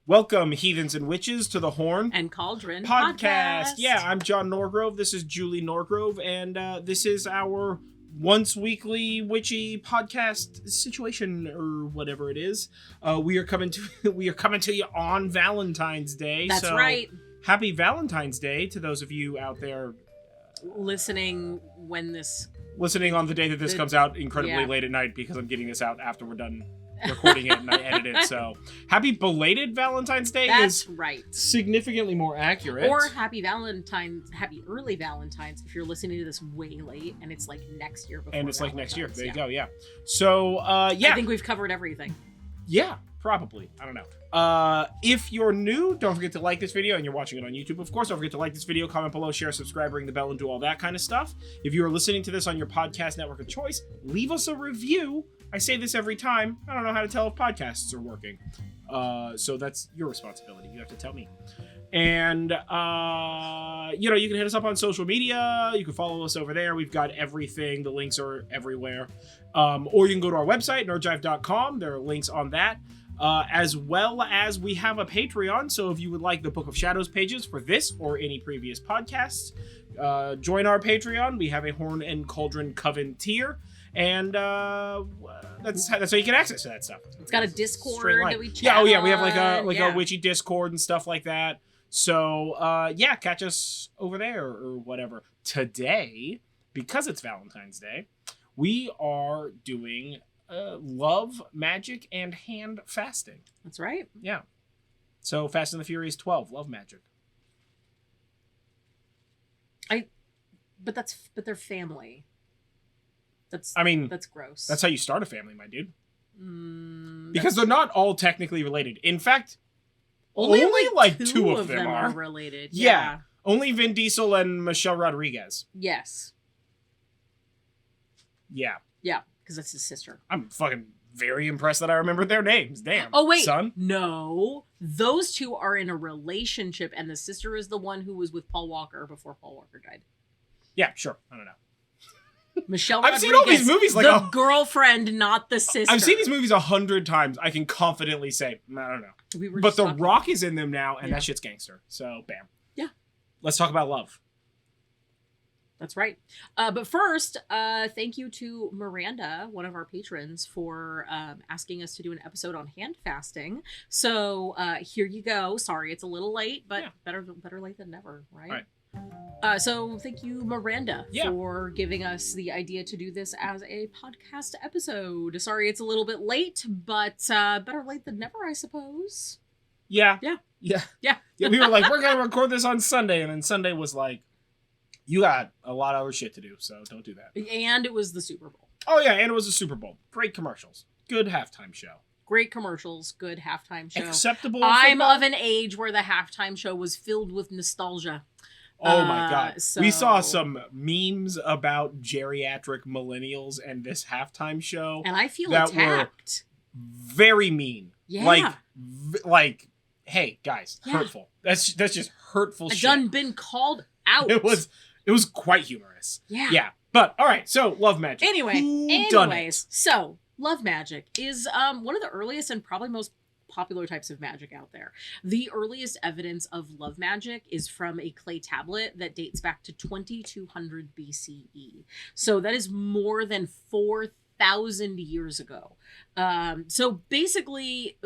Welcome, heathens and witches, to the Horn and Cauldron podcast. Yeah, I'm John Norgrove. This is Julie Norgrove, and this is our once weekly witchy podcast situation, or whatever it is. We are coming to you on Valentine's Day. That's right. Happy Valentine's Day to those of you out there listening on the day that this comes out incredibly late at night, because I'm getting this out after we're done recording it and I edit it. So happy belated Valentine's Day. That's is right. Significantly more accurate. Or happy early Valentine's if you're listening to this way late and it's like next year before. And it's like Valentine's. next year. There you go. Yeah. So I think we've covered everything. Yeah, probably. I don't know. If you're new, don't forget to like this video, and you're watching it on YouTube. Of course, don't forget to like this video, comment below, share, subscribe, ring the bell, and do all that kind of stuff. If you are listening to this on your podcast network of choice, leave us a review. I say this every time. I don't know how to tell if podcasts are working. So that's your responsibility. You have to tell me. And, you can hit us up on social media. You can follow us over there. We've got everything. The links are everywhere. Or you can go to our website, nerdjive.com. There are links on that. As well as we have a Patreon. So if you would like the Book of Shadows pages for this or any previous podcasts, join our Patreon. We have a Horn and Cauldron Coven tier. And that's how you can access that stuff. It's got a Discord that we chat. Yeah, we have a witchy Discord and stuff like that. So catch us over there or whatever. Today, because it's Valentine's Day, we are doing love, magic, and hand fasting. That's right. Yeah. So Fast and the Furious 12, love magic. But they're family. That's gross. That's how you start a family, my dude. Because they're not all technically related. In fact, only like two of them are related. Yeah. Only Vin Diesel and Michelle Rodriguez. Yes. Yeah. Yeah, because that's his sister. I'm fucking very impressed that I remembered their names. Damn. Oh, wait. Son? No. Those two are in a relationship, and the sister is the one who was with Paul Walker before Paul Walker died. Yeah, sure. I don't know. Michelle I've Rodriguez, seen all these movies like the girlfriend, not the sister. I've seen these movies 100 times. I can confidently say, I don't know. But The Rock is in them now, and that shit's gangster. So, bam. Yeah. Let's talk about love. That's right. But first, thank you to Miranda, one of our patrons, for asking us to do an episode on Handfasting. So here you go. Sorry, it's a little late, but better late than never, right? Right. So thank you, Miranda, for giving us the idea to do this as a podcast episode. Sorry, it's a little bit late, but better late than never, I suppose. Yeah. We were like, we're going to record this on Sunday. And then Sunday was like, you got a lot of other shit to do, so don't do that. And it was the Super Bowl. Oh, yeah, and it was a Super Bowl. Great commercials. Good halftime show. Great commercials. Good halftime show. Acceptable. I'm of an age where the halftime show was filled with nostalgia. Oh my God. We saw some memes about geriatric millennials and this halftime show. And I feel attacked. Were very mean. Yeah. Like, hey, guys, hurtful. That's just hurtful shit. I've done been called out. It was quite humorous. Yeah. Yeah. But, all right, so love magic. Anyways, so love magic is one of the earliest and probably most popular types of magic out there. The earliest evidence of love magic is from a clay tablet that dates back to 2200 BCE. So that is more than 4,000 years ago. So basically,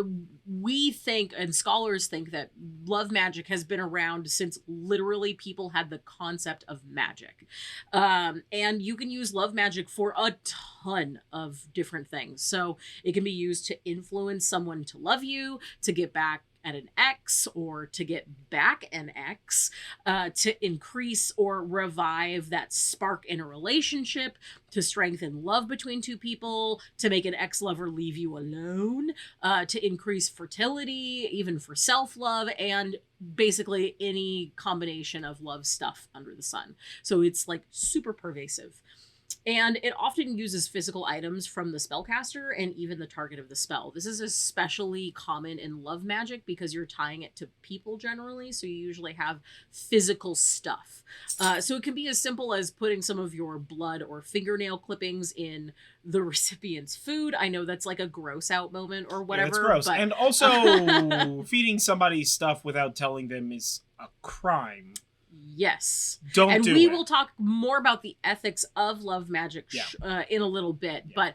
we think, and scholars think, that love magic has been around since literally people had the concept of magic. And you can use love magic for a ton of different things. So it can be used to influence someone to love you, to get back at an ex, or to get back an ex, to increase or revive that spark in a relationship, to strengthen love between two people, to make an ex-lover leave you alone, to increase fertility, even for self-love, and basically any combination of love stuff under the sun. So it's like super pervasive. And it often uses physical items from the spellcaster and even the target of the spell. This is especially common in love magic because you're tying it to people generally, so you usually have physical stuff. So it can be as simple as putting some of your blood or fingernail clippings in the recipient's food. I know that's like a gross out moment or whatever. Yeah, it's gross. But... And also, feeding somebody stuff without telling them is a crime. Yes. Don't and do we it. will talk more about the ethics of love magic in a little bit. Yeah. But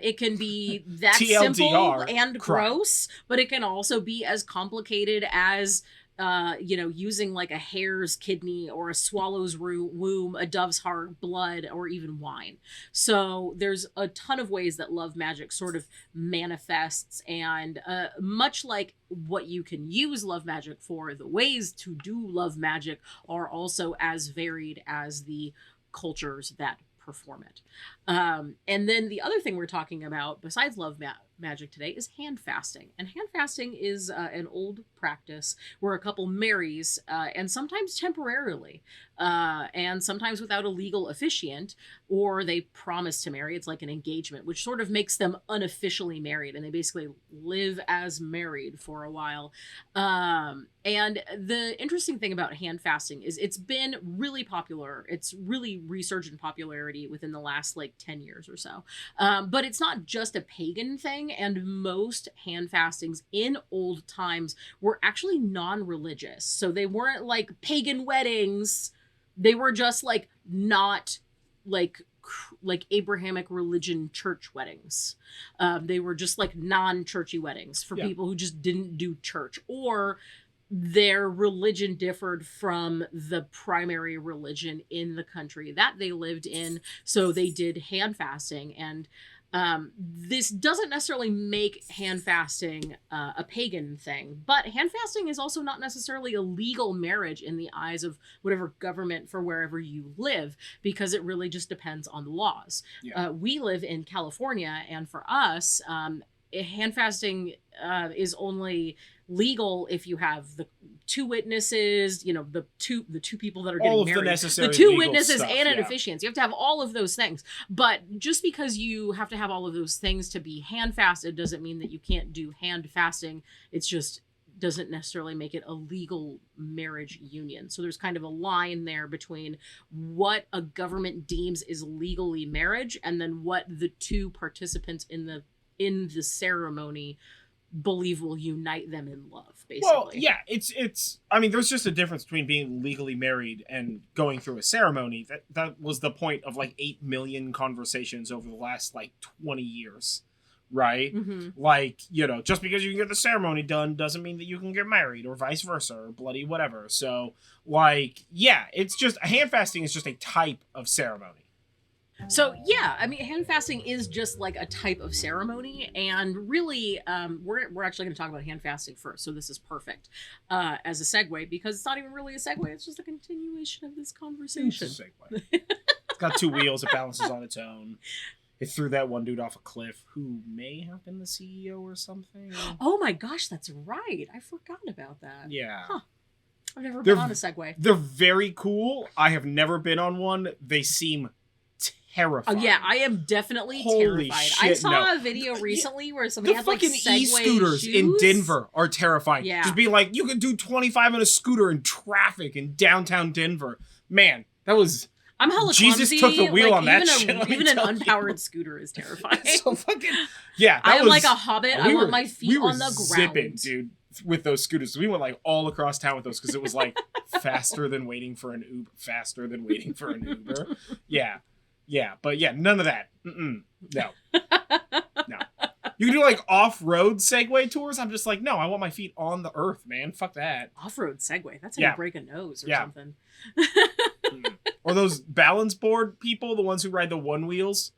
it can be that TLDR, simple and crime. gross, but it can also be as complicated as using like a hare's kidney or a swallow's womb, a dove's heart, blood, or even wine. So there's a ton of ways that love magic sort of manifests, and much like what you can use love magic for, the ways to do love magic are also as varied as the cultures that perform it. And then the other thing we're talking about besides love magic today is hand fasting. And hand fasting is an old practice where a couple marries, and sometimes temporarily, and sometimes without a legal officiant, or they promise to marry. It's like an engagement, which sort of makes them unofficially married, and they basically live as married for a while. And the interesting thing about hand fasting is it's been really popular. It's really resurged in popularity within the last like 10 years or so. But it's not just a pagan thing, and most hand fastings in old times were actually non-religious. So they weren't like pagan weddings. They were just like not like Abrahamic religion church weddings. They were just like non-churchy weddings for people who just didn't do church, or their religion differed from the primary religion in the country that they lived in. So they did hand fasting. And this doesn't necessarily make hand fasting a pagan thing, but hand fasting is also not necessarily a legal marriage in the eyes of whatever government for wherever you live, because it really just depends on the laws. We live in California, and for us, hand fasting is only legal if you have the two witnesses, the two people that are getting married, the two witnesses stuff, and an officiant. You have to have all of those things. But just because you have to have all of those things to be hand fasted doesn't mean that you can't do hand fasting. It's just doesn't necessarily make it a legal marriage union. So there's kind of a line there between what a government deems is legally marriage and then what the two participants in the ceremony believe will unite them in love, basically. Well, yeah, it's I mean, there's just a difference between being legally married and going through a ceremony. That was the point of like 8 million conversations over the last like 20 years, right? Mm-hmm. Like, just because you can get the ceremony done doesn't mean that you can get married, or vice versa, or bloody whatever. So, like, yeah, it's just hand fasting is just a type of ceremony. So yeah, I mean, hand fasting is just like a type of ceremony, and really, we're actually going to talk about hand fasting first. So this is perfect as a segue, because it's not even really a segue; it's just a continuation of this conversation. It's a segue. It's got 2 wheels. It balances on its own. It threw that one dude off a cliff who may have been the CEO or something. Oh my gosh, that's right! I forgot about that. Yeah. Huh. I've never been on a Segway. They're very cool. I have never been on one. They seem terrifying. Oh yeah, I am definitely Holy terrified. Shit, I saw a video recently where somebody had like fucking Segway e-scooters shoes in Denver are terrifying. Yeah. Just being like, you could do 25 on a scooter in traffic in downtown Denver. Man, that was... I'm hella Jesus clumsy. took the wheel like, on that even shit. Even an unpowered scooter is terrifying. So fucking... Yeah, I am like a hobbit. I want my feet on the ground. Zipping, dude, with those scooters. We went like all across town with those because it was like faster than waiting for an Uber. Yeah, but yeah, none of that. No. You can do like off-road Segway tours. I'm just like, no, I want my feet on the earth, man. Fuck that. Off-road Segway. That's how you break a nose or something. Or those balance board people, the ones who ride the one wheels.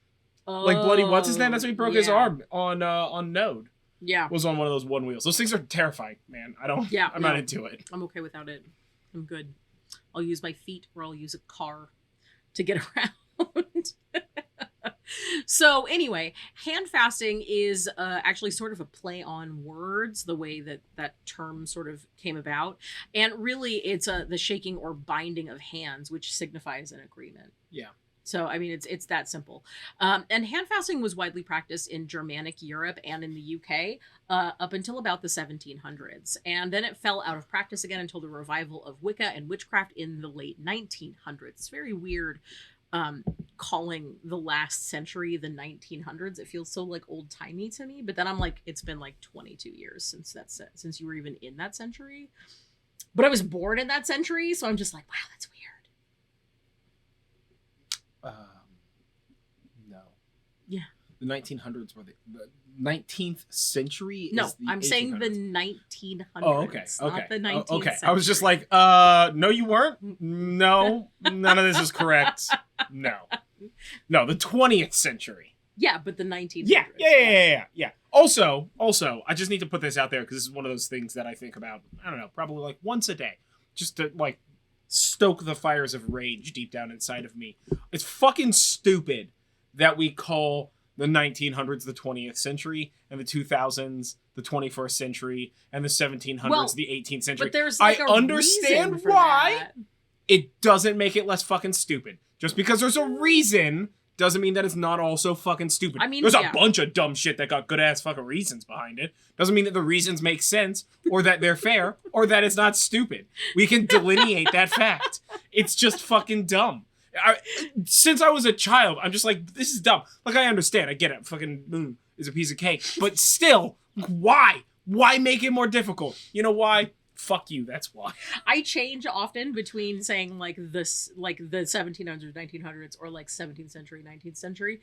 Like Bloody what's his name? That's when he broke his arm on Node. Yeah. Was on one of those one wheels. Those things are terrifying, man. I'm not into it. I'm okay without it. I'm good. I'll use my feet, or I'll use a car to get around. So anyway, hand fasting is actually sort of a play on words, the way that term sort of came about. And really it's the shaking or binding of hands, which signifies an agreement. Yeah. So, I mean, it's that simple. And hand fasting was widely practiced in Germanic Europe and in the UK up until about the 1700s. And then it fell out of practice again until the revival of Wicca and witchcraft in the late 1900s. It's very weird calling the last century the 1900s. It feels so like old timey to me. But then I'm like, it's been like 22 years since you were even in that century. But I was born in that century, so I'm just like, wow, that's weird. No. Yeah. The 1900s were the 19th century. No, is the I'm saying 1800s. the 1900s. Oh, okay. Not the 19th okay. century. I was just like, no, you weren't. No, none of this is correct. No, the 20th century. Yeah, but the 1900s. Yeah. Also, I just need to put this out there because this is one of those things that I think about. I don't know, probably like once a day, just to like stoke the fires of rage deep down inside of me. It's fucking stupid that we call the 1900s the 20th century and the 2000s the 21st century and the 1700s the 18th century. But there's like I a understand reason for why. that. It doesn't make it less fucking stupid. Just because there's a reason doesn't mean that it's not also fucking stupid. I mean, there's yeah. a bunch of dumb shit that got good ass fucking reasons behind it. Doesn't mean that the reasons make sense or that they're fair or that it's not stupid. We can delineate that fact. It's just fucking dumb. Since I was a child, I'm just like, this is dumb. Like, I understand. I get it. Fucking moon is a piece of cake. But still, why? Why make it more difficult? You know why? Fuck you, that's why. I change often between saying like this, like the 1700s, 1900s, or like 17th century, 19th century,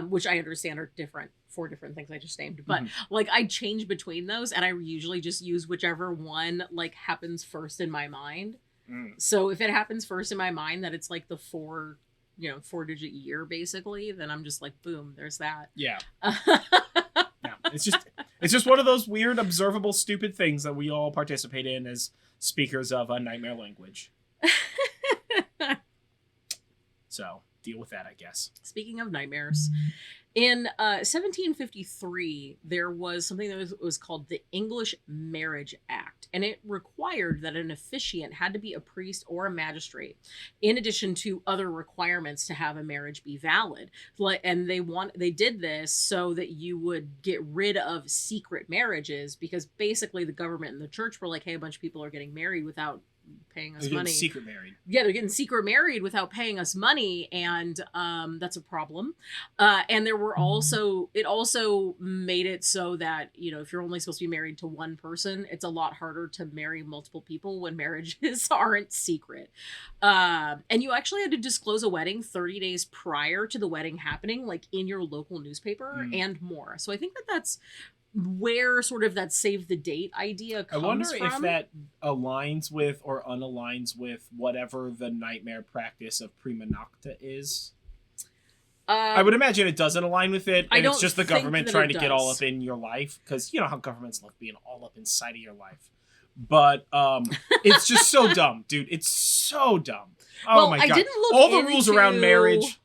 which I understand are different, 4 different things I just named. But like I change between those, and I usually just use whichever one like happens first in my mind. So if it happens first in my mind that it's like the 4-digit year basically, then I'm just like, boom, there's that. Yeah. It's just one of those weird, observable, stupid things that we all participate in as speakers of a nightmare language. So, deal with that, I guess. Speaking of nightmares, in 1753, there was something that was called the English Marriage Act, and it required that an officiant had to be a priest or a magistrate, in addition to other requirements to have a marriage be valid. And they did this so that you would get rid of secret marriages, because basically the government and the church were like, hey, a bunch of people are getting married without paying us money. Secret married. Yeah, they're getting secret married without paying us money, and that's a problem. And there were it also made it so that, you know, if you're only supposed to be married to one person, it's a lot harder to marry multiple people when marriages aren't secret. And you actually had to disclose a wedding 30 days prior to the wedding happening, like in your local newspaper and more. So I think that's where sort of that save the date idea comes from. I wonder if that aligns with or unaligns with whatever the nightmare practice of prima nocta is. I would imagine it doesn't align with it, and it's just the government trying to get all up in your life, because you know how governments love being all up inside of your life. But it's just so dumb, dude. It's so dumb. Oh my god! I didn't look all the rules around marriage.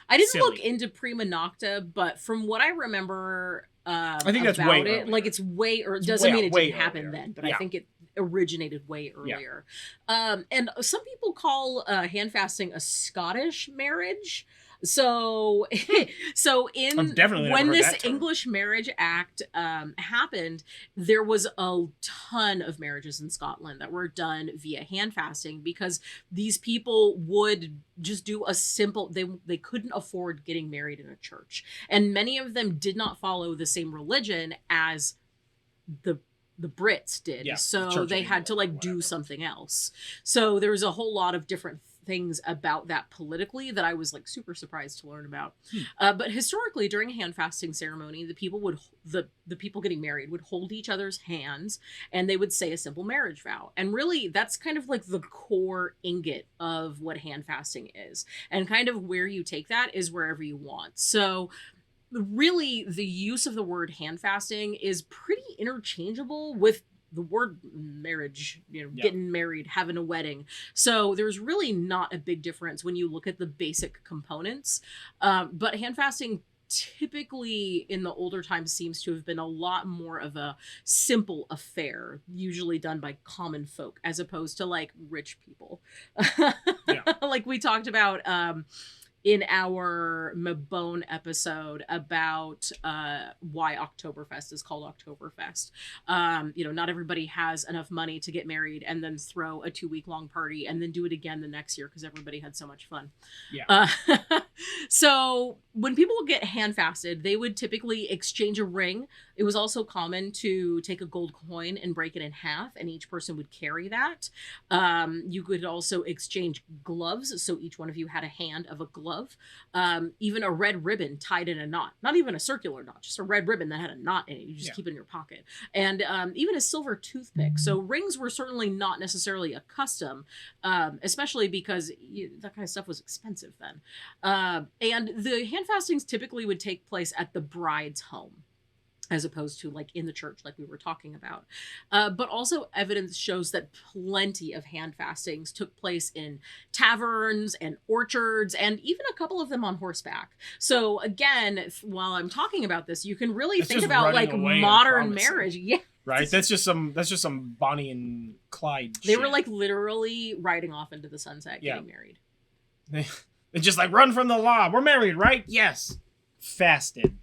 I didn't silly. look into prima nocta, but from what I remember, I think that's about way it, earlier. like it's way, or it It's doesn't mean it way didn't happen earlier. then, but Yeah. I think it originated way earlier. And some people call hand fasting a Scottish marriage. So I've definitely never when heard this that term. English Marriage Act happened, there was a ton of marriages in Scotland that were done via hand fasting, because these people would just do a simple, they couldn't afford getting married in a church, and many of them did not follow the same religion as the Brits did. Yeah, the So Church they of had to like England, do whatever. something else. So there was a whole lot of different things about that politically that I was like super surprised to learn about. But historically, during a hand fasting ceremony, the people getting married would hold each other's hands, and they would say a simple marriage vow. And really, that's kind of like the core ingot of what hand fasting is. And kind of where you take that is wherever you want. So really, the use of the word hand fasting is pretty interchangeable with the word marriage, you know, getting married, having a wedding. So there's really not a big difference when you look at the basic components. But hand fasting typically in the older times seems to have been a lot more of a simple affair, usually done by common folk as opposed to like rich people. Like we talked about, in our Mabone episode about why Oktoberfest is called Oktoberfest. Not everybody has enough money to get married and then throw a 2-week long party and then do it again the next year because everybody had so much fun. Yeah. So when people would get handfasted, they would typically exchange a ring. It was also common to take a gold coin and break it in half, and each person would carry that. You could also exchange gloves, so each one of you had a hand of a glove. Even a red ribbon tied in a knot. Not even a circular knot, just a red ribbon that had a knot in it. You just keep it in your pocket. And even a silver toothpick. So rings were certainly not necessarily a custom, especially because that kind of stuff was expensive then. And the handfastings typically would take place at the bride's home, as opposed to like in the church, like we were talking about. But also evidence shows that plenty of handfastings took place in taverns and orchards, and even a couple of them on horseback. So again, while I'm talking about this, you can really think about like modern marriage. Yeah. Right? That's just some Bonnie and Clyde They shit. were like literally riding off into the sunset getting married. They're just like, run from the law. We're married, right? Yes. Fasted.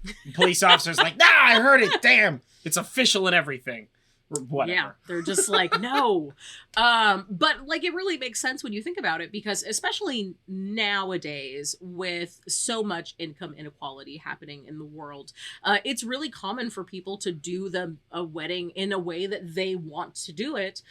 The police officer's like, nah, I heard it. Damn. It's official and everything. Whatever. Yeah, they're just like, no. But like, it really makes sense when you think about it, because especially nowadays with so much income inequality happening in the world, it's really common for people to do a wedding in a way that they want to do it.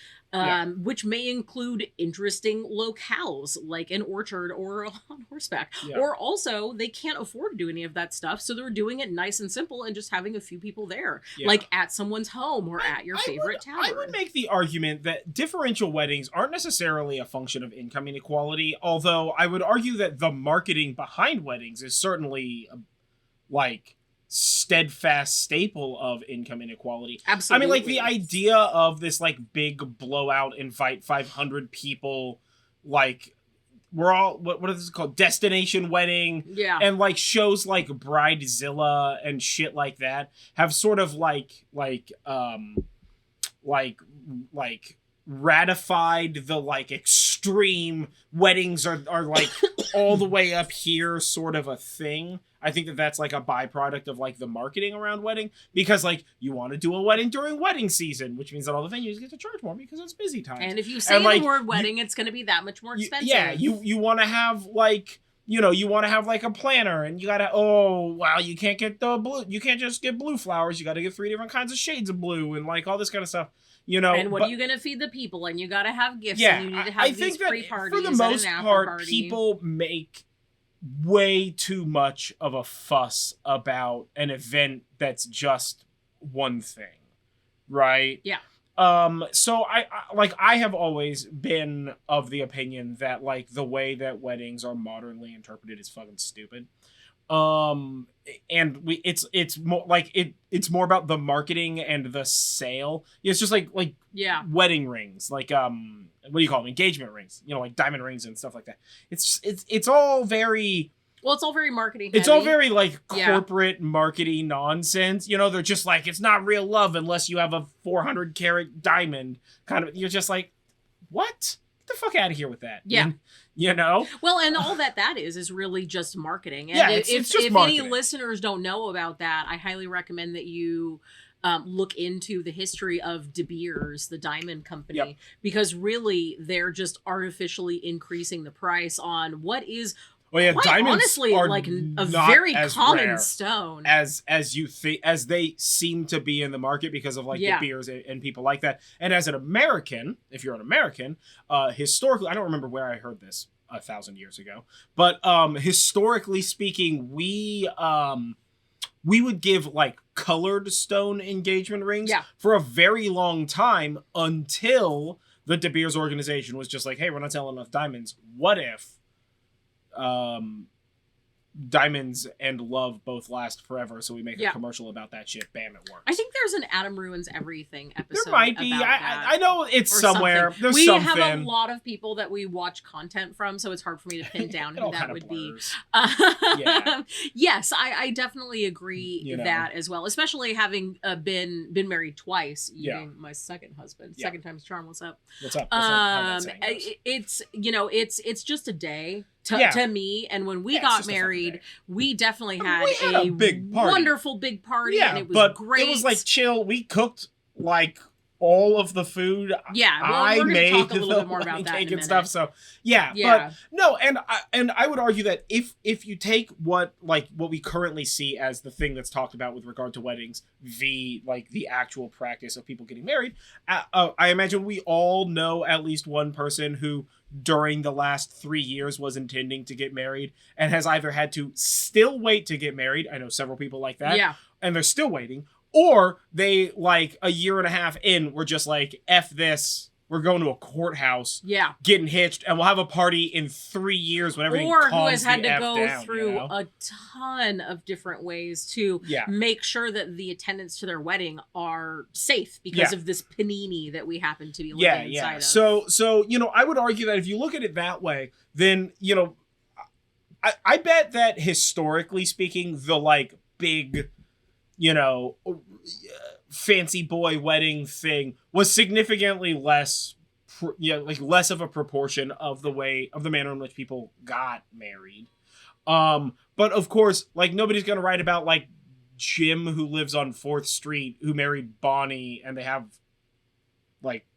Which may include interesting locales like an orchard or on horseback. Or also they can't afford to do any of that stuff, so they're doing it nice and simple and just having a few people there, like at someone's home or at your favorite tavern. I would make the argument that differential weddings aren't necessarily a function of income inequality, although I would argue that the marketing behind weddings is certainly like steadfast staple of income inequality. Absolutely. I mean, like the idea of this like big blowout, invite 500 people, like we're all what is it called, destination wedding, and like shows like Bridezilla and shit like that have sort of like ratified the like extreme weddings are like all the way up here sort of a thing. I think that that's like a byproduct of like the marketing around wedding, because like you want to do a wedding during wedding season, which means that all the venues get to charge more because it's busy time. And if you say the word wedding, it's going to be that much more expensive. You want to have like, you want to have like a planner, and you got to, you can't get you can't just get blue flowers. You got to get 3 different kinds of shades of blue and like all this kind of stuff. And what are you going to feed the people? And you got to have gifts. And you need to have these pre-parties. For the most part, people make way too much of a fuss about an event that's just one thing, right? Yeah. So I have always been of the opinion that like the way that weddings are modernly interpreted is fucking stupid. And it's more like it's more about the marketing and the sale. It's just like wedding rings, like what do you call them, engagement rings, like diamond rings and stuff like that. It's all very it's all very marketing heavy. It's all very like corporate marketing nonsense. They're just like, it's not real love unless you have a 400 carat diamond kind of. You're just like, what? Get the fuck out of here with that. Well, and all that is really just marketing. And it's just marketing. Any listeners don't know about that, I highly recommend that you look into the history of De Beers, the diamond company, because really they're just artificially increasing the price on what is diamonds honestly are like a very common stone as they seem to be in the market because of like De Beers and people like that. And as an American, if you're an American, historically, I don't remember where I heard this 1,000 years ago, but historically speaking, we would give like colored stone engagement rings for a very long time, until the De Beers organization was just like, hey, we're not selling enough diamonds. What if diamonds and love both last forever, so we make a commercial about that shit. Bam, it works. I think there's an Adam Ruins Everything episode. There might be. I know it's or somewhere. Something. There's we something. have a lot of people that we watch content from, so it's hard for me to pin down who that would be. Yes, I definitely agree that as well, especially having been married twice. Being my second husband. Second time's charm. What's up? What's up? It's just a day to me. And when we got married, we definitely had a big party. Wonderful big party. Yeah, and it was but great. it was like chill. We cooked like all of the food. Yeah, well, I we're gonna made talk a little bit more about that cake in a and stuff. So yeah, yeah. but no, and I would argue that if you take what we currently see as the thing that's talked about with regard to weddings, the actual practice of people getting married, I imagine we all know at least one person who during the last 3 years was intending to get married and has either had to still wait to get married. I know several people like that. Yeah. And they're still waiting. Or they, like, a year and a half in, were just like, F this, we're going to a courthouse, getting hitched, and we'll have a party in 3 years when everything calms the F down. Or who has had to go through a ton of different ways to make sure that the attendants to their wedding are safe because of this panini that we happen to be living inside of. So, you know, I would argue that if you look at it that way, then, you know, I bet that historically speaking, the, like, big, you know, fancy boy wedding thing was significantly less, less of a proportion of the manner in which people got married. But of course, like, nobody's gonna write about like Jim who lives on 4th Street who married Bonnie and they have like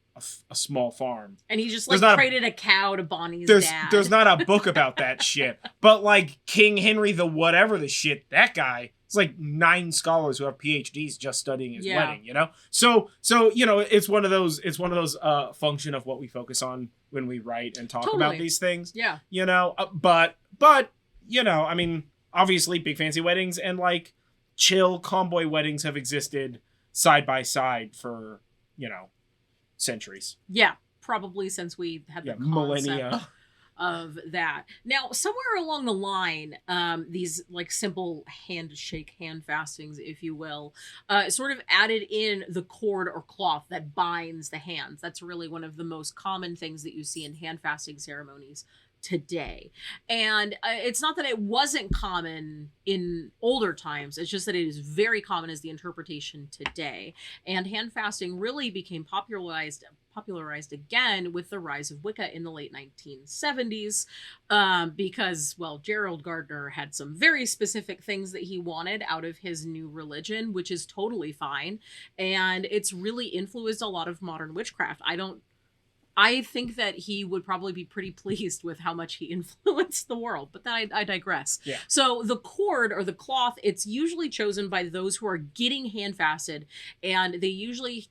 a small farm. And he just like traded a cow to Bonnie's dad. There's not a book about that shit. But like King Henry the whatever the shit, that guy. It's like 9 scholars who have PhDs just studying his wedding, you know? So, you know, it's one of those function of what we focus on when we write and talk about these things. Yeah. You know, but, you know, I mean, obviously big fancy weddings and like chill comboy weddings have existed side by side for, you know, centuries. Yeah. Probably since we had the millennia of that. Now, somewhere along the line, these like simple handshake, hand fastings, if you will, sort of added in the cord or cloth that binds the hands. That's really one of the most common things that you see in hand fasting ceremonies today. And it's not that it wasn't common in older times, it's just that it is very common as the interpretation today. And hand fasting really became popularized again with the rise of Wicca in the late 1970s, because, well, Gerald Gardner had some very specific things that he wanted out of his new religion, which is totally fine. And it's really influenced a lot of modern witchcraft. I think that he would probably be pretty pleased with how much he influenced the world, but then I digress. Yeah. So the cord or the cloth, it's usually chosen by those who are getting hand fasted, and they usually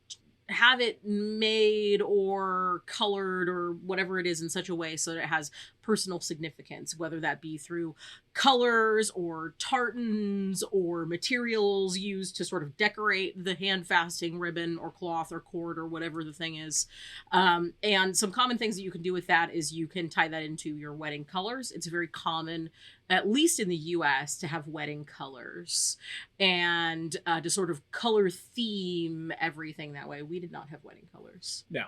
have it made or colored or whatever it is in such a way so that it has personal significance, whether that be through colors or tartans or materials used to sort of decorate the hand fasting ribbon or cloth or cord or whatever the thing is. And some common things that you can do with that is you can tie that into your wedding colors. It's very common, at least in the US, to have wedding colors and to sort of color theme everything that way. We did not have wedding colors. No.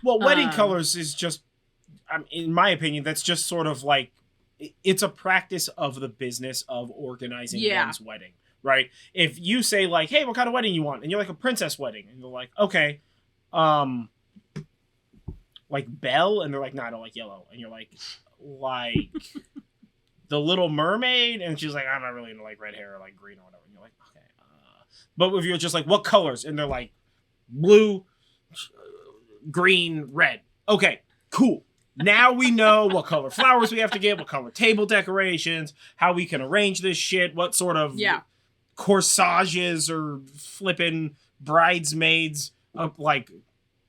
Well, wedding colors is just, in my opinion, that's just sort of like, it's a practice of the business of organizing one's wedding, right? If you say like, hey, what kind of wedding you want? And you're like, a princess wedding. And they're like, okay, like Belle? And they're like, no, I don't like yellow. And you're like The Little Mermaid? And she's like, I'm not really into like red hair or like green or whatever. And you're like, okay. But if you're just like, what colors? And they're like, blue, green, red. Okay, cool. Now we know what color flowers we have to get, what color table decorations, how we can arrange this shit, what sort of corsages or flippin' bridesmaids of like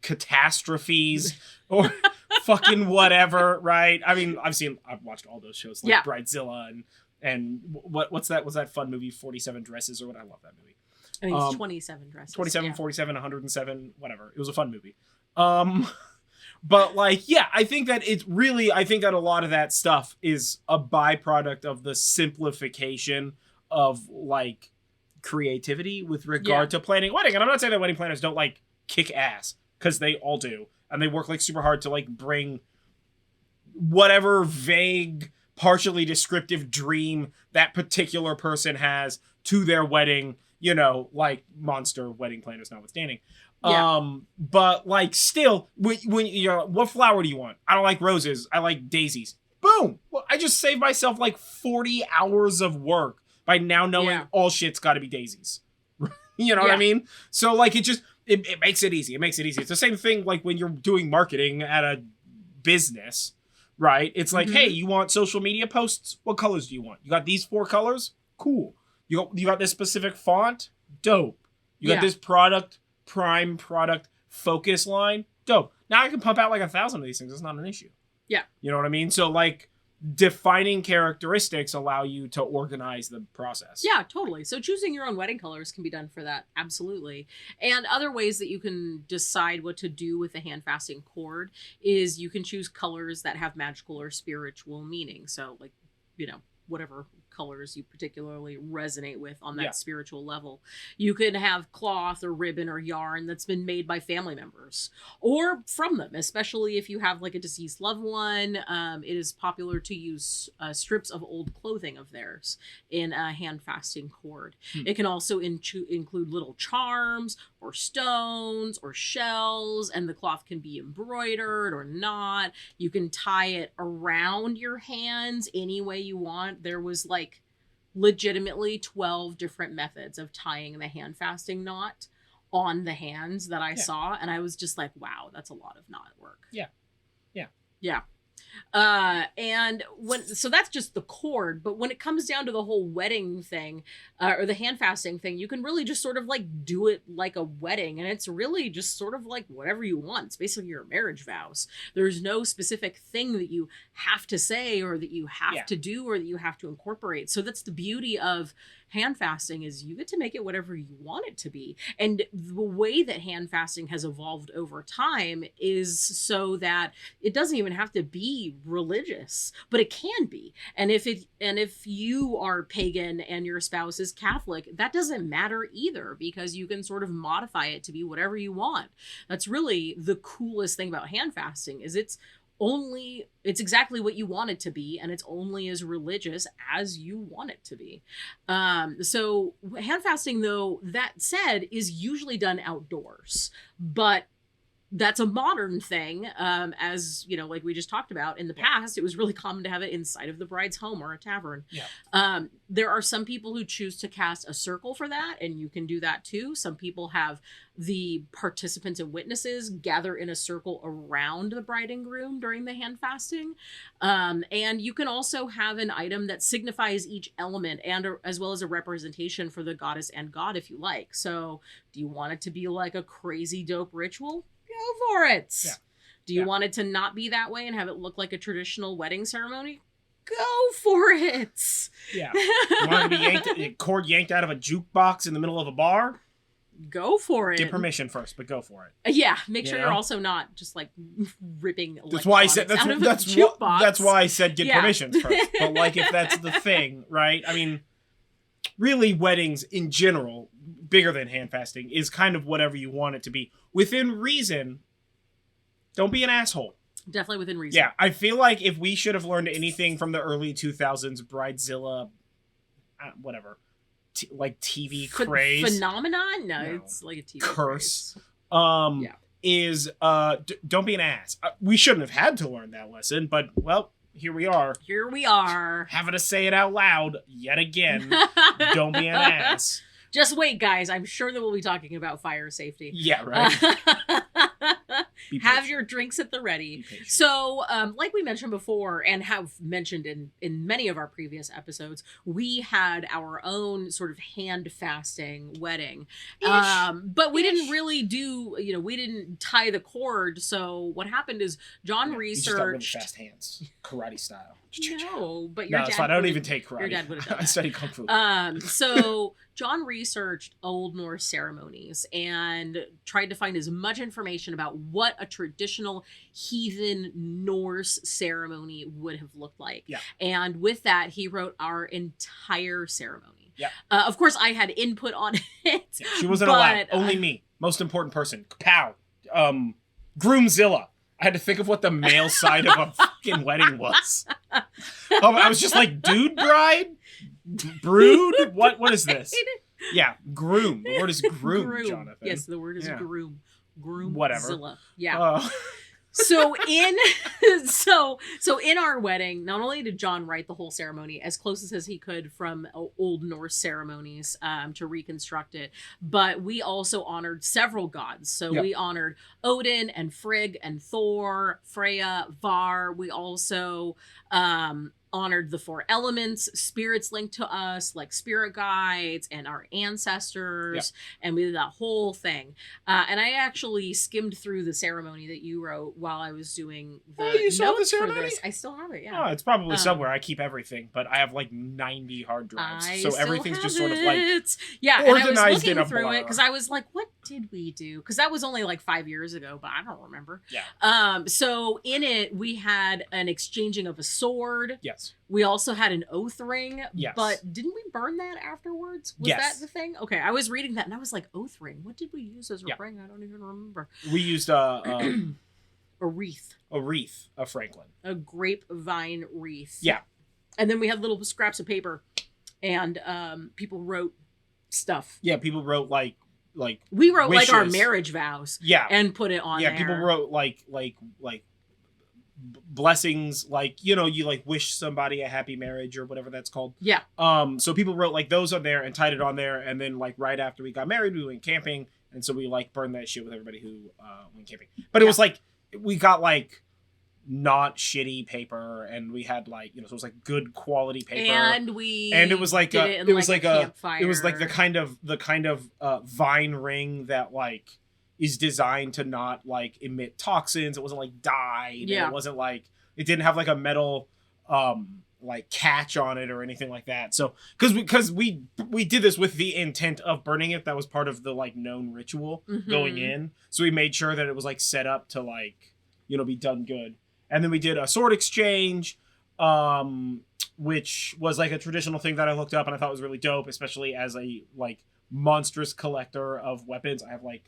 catastrophes or fucking whatever, right? I mean, I've watched all those shows like Bridezilla and what's that? Was that fun movie 47 Dresses or what? I love that movie. I think it's 27 Dresses. 27, 47, 107, whatever. It was a fun movie. But like, yeah, I think that a lot of that stuff is a byproduct of the simplification of like creativity with regard to planning a wedding. And I'm not saying that wedding planners don't like kick ass, because they all do. And they work like super hard to like bring whatever vague, partially descriptive dream that particular person has to their wedding, you know, like monster wedding planners notwithstanding. But like still, when you're, what flower do you want? I don't like roses. I like daisies. Boom. Well, I just saved myself like 40 hours of work by now knowing all shit's got to be daisies. You know what I mean? So like it makes it easy. It makes it easy. It's the same thing like when you're doing marketing at a business, right? It's like, hey, you want social media posts? What colors do you want? You got these 4 colors? Cool. You got this specific font? Dope. You got this prime product focus line? Dope. Now I can pump out like 1,000 of these things. It's not an issue. Yeah. You know what I mean? So like defining characteristics allow you to organize the process. Yeah, totally. So choosing your own wedding colors can be done for that. Absolutely. And other ways that you can decide what to do with the handfasting cord is you can choose colors that have magical or spiritual meaning. So like, whatever colors you particularly resonate with on that spiritual level. You could have cloth or ribbon or yarn that's been made by family members or from them, especially if you have like a deceased loved one. It is popular to use strips of old clothing of theirs in a hand-fasting cord. It can also include little charms or stones or shells, and the cloth can be embroidered or not. You can tie it around your hands any way you want. There was like legitimately 12 different methods of tying the hand-fasting knot on the hands that I saw, and I was just like, wow, that's a lot of knot work. Yeah. So that's just the cord, but when it comes down to the whole wedding thing, or the hand-fasting thing, you can really just sort of like do it like a wedding, and it's really just sort of like whatever you want. It's basically your marriage vows. There's no specific thing that you have to say or that you have to do or that you have to incorporate. So that's the beauty of hand-fasting, is you get to make it whatever you want it to be. And the way that hand-fasting has evolved over time is so that it doesn't even have to be religious, but it can be. And if you are pagan and your spouse is Catholic, that doesn't matter either, because you can sort of modify it to be whatever you want. That's really the coolest thing about hand-fasting, is it's exactly what you want it to be, and it's only as religious as you want it to be. So hand-fasting, though, that said, is usually done outdoors, but that's a modern thing. As like we just talked about, in the past, it was really common to have it inside of the bride's home or a tavern. There are some people who choose to cast a circle for that, and you can do that too. Some people have the participants and witnesses gather in a circle around the bride and groom during the hand fasting. And you can also have an item that signifies each element, and as well as a representation for the goddess and god, if you like. So do you want it to be like a crazy dope ritual? Go for it. Do you want it to not be that way and have it look like a traditional wedding ceremony? Go for it. You want it to be cord yanked out of a jukebox in the middle of a bar? Go for it. Get permission first, but go for it. Make sure you're also not just like ripping that's why I said that's why I said get permissions first. But like, if that's the thing, right? I mean, really, weddings in general, bigger than hand fasting, is kind of whatever you want it to be within reason. Don't be an asshole. Definitely within reason. Yeah, I feel like if we should have learned anything from the early 2000s Bridezilla, whatever, like TV craze phenomenon. No, it's like a TV curse. Is don't be an ass. We shouldn't have had to learn that lesson, but well, here we are. Having to say it out loud yet again. Don't be an ass. Just wait, guys. I'm sure that we'll be talking about fire safety. Yeah, right. Have your drinks at the ready. So, like we mentioned before, and have mentioned in many of our previous episodes, we had our own sort of hand fasting wedding. But we didn't really do, we didn't tie the cord. So what happened is John researched. You just got really fast hands, karate style. No, but your dad. It's fine. I don't even take karate. Your dad would have done that. I studied kung fu. So John researched Old Norse ceremonies and tried to find as much information about what a traditional heathen Norse ceremony would have looked like. Yeah. And with that, he wrote our entire ceremony. Yeah. Of course, I had input on it. Yeah, she wasn't allowed. Only me. Most important person. Pow. Groomzilla. I had to think of what the male side of a fucking wedding was. I was just like, dude bride? Brood? What is this? Yeah, groom. The word is groom, Jonathan. Yes, the word is groom. Groom. Whatever. Zilla. Yeah. So in so in our wedding, not only did John write the whole ceremony as close as he could from Old Norse ceremonies to reconstruct it, but we also honored several gods. So we honored Odin and Frigg and Thor, Freya, Var. We also honored the 4 elements, spirits linked to us, like spirit guides and our ancestors, and we did that whole thing. And I actually skimmed through the ceremony that you wrote while I was doing the notes for this. I still have it, Oh, it's probably somewhere. I keep everything, but I have like 90 hard drives, so everything's just sort of like organized and I was looking through it because I was like, what did we do? Because that was only like 5 years ago, but I don't remember. So in it, we had an exchanging of a sword. We also had an oath ring, but didn't we burn that afterwards? Was that the thing? Okay, I was reading that and I was like, oath ring? What did we use as a ring? I don't even remember. We used a wreath. A wreath of Franklin. A grapevine wreath. Yeah. And then we had little scraps of paper and people wrote stuff. Yeah, people wrote like we wrote wishes. like our marriage vows. Yeah. And put it on there. Yeah, people wrote like blessings, like, you know, you like wish somebody a happy marriage or whatever that's called. Yeah. So people wrote like those on there and tied it on there, and then like right after we got married, we went camping, and so we like burned that shit with everybody who went camping. But it was like we got like not shitty paper, and we had like, you know, so it was like good quality paper, and it was like it was like the kind of vine ring that like is designed to not like emit toxins. It wasn't like dyed. Yeah. It wasn't like, it didn't have like a metal like catch on it or anything like that. So because we did this with the intent of burning it, that was part of the like known ritual going in. So we made sure that it was like set up to like, you know, be done good. And then we did a sword exchange, which was like a traditional thing that I looked up and I thought was really dope, especially as a like monstrous collector of weapons. I have like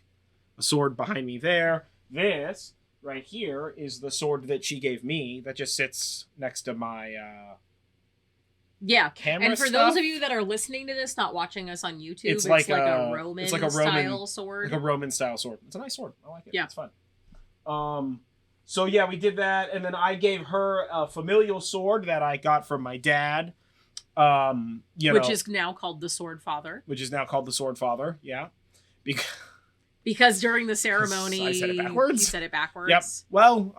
a sword behind me there. This right here is the sword that she gave me that just sits next to my camera. And for those of you that are listening to this, not watching us on YouTube, it's like a Roman style sword. Like a Roman style sword. It's a nice sword. I like it. Yeah. It's fun. So yeah, we did that, and then I gave her a familial sword that I got from my dad. Which is now called the Sword Father. Yeah. Because during the ceremony, I said it backwards. He said it backwards. Yep. Well,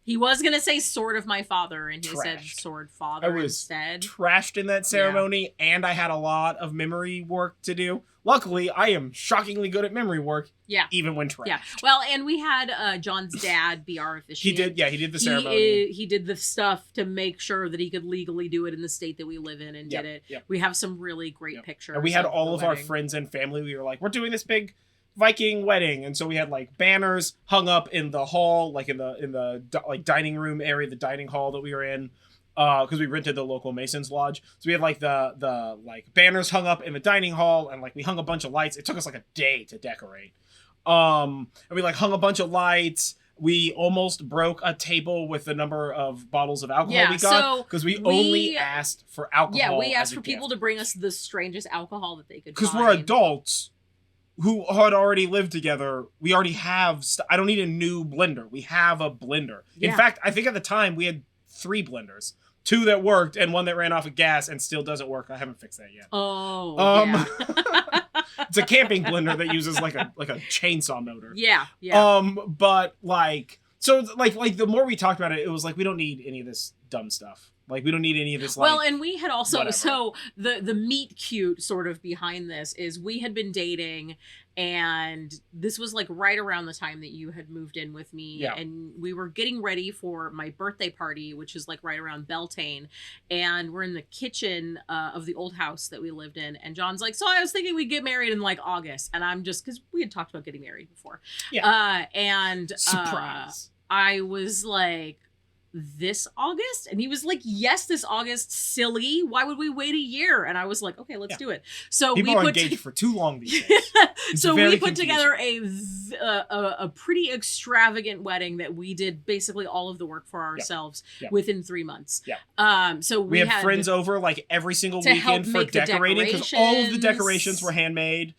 he was gonna say sword of my father, and he said sword father instead. Trashed in that ceremony, and I had a lot of memory work to do. Luckily, I am shockingly good at memory work. Yeah. Even when trashed. Yeah. Well, and we had John's dad be our officiant. He did the ceremony. He did the stuff to make sure that he could legally do it in the state that we live in, and did it. Yep. We have some really great pictures. And we had all of our friends and family. We were like, we're doing this big Viking wedding, and so we had like banners hung up in the hall, like in the like dining room area, the dining hall that we were in, because we rented the local Masons Lodge. So we had like the like banners hung up in the dining hall, and like we hung a bunch of lights. It took us like a day to decorate. And we like hung a bunch of lights. We almost broke a table with the number of bottles of alcohol we got, because we only asked for alcohol. Yeah, we asked for people to bring us the strangest alcohol that they could find. Because we're adults who had already lived together. We already have I don't need a new blender. We have a blender. In fact, I think at the time we had 3 blenders. 2 that worked and 1 that ran off of gas and still doesn't work. I haven't fixed that yet. It's a camping blender that uses like a chainsaw motor. Yeah. But like, so like the more we talked about it, it was like, we don't need any of this dumb stuff. Like, we don't need any of this. Well, and we had also, whatever. So the meet cute sort of behind this is we had been dating, and this was like right around the time that you had moved in with me, and we were getting ready for my birthday party, which is like right around Beltane, and we're in the kitchen of the old house that we lived in, and John's like, so I was thinking we'd get married in like August, and I'm just, because we had talked about getting married before, surprise. I was like, this August? And he was like, yes, this August. Silly. Why would we wait a year? And I was like, okay, let's do it. So people are engaged for too long these days. So we put together a pretty extravagant wedding that we did basically all of the work for ourselves within 3 months. So we had friends over like every single weekend for decorating, because all of the decorations were handmade.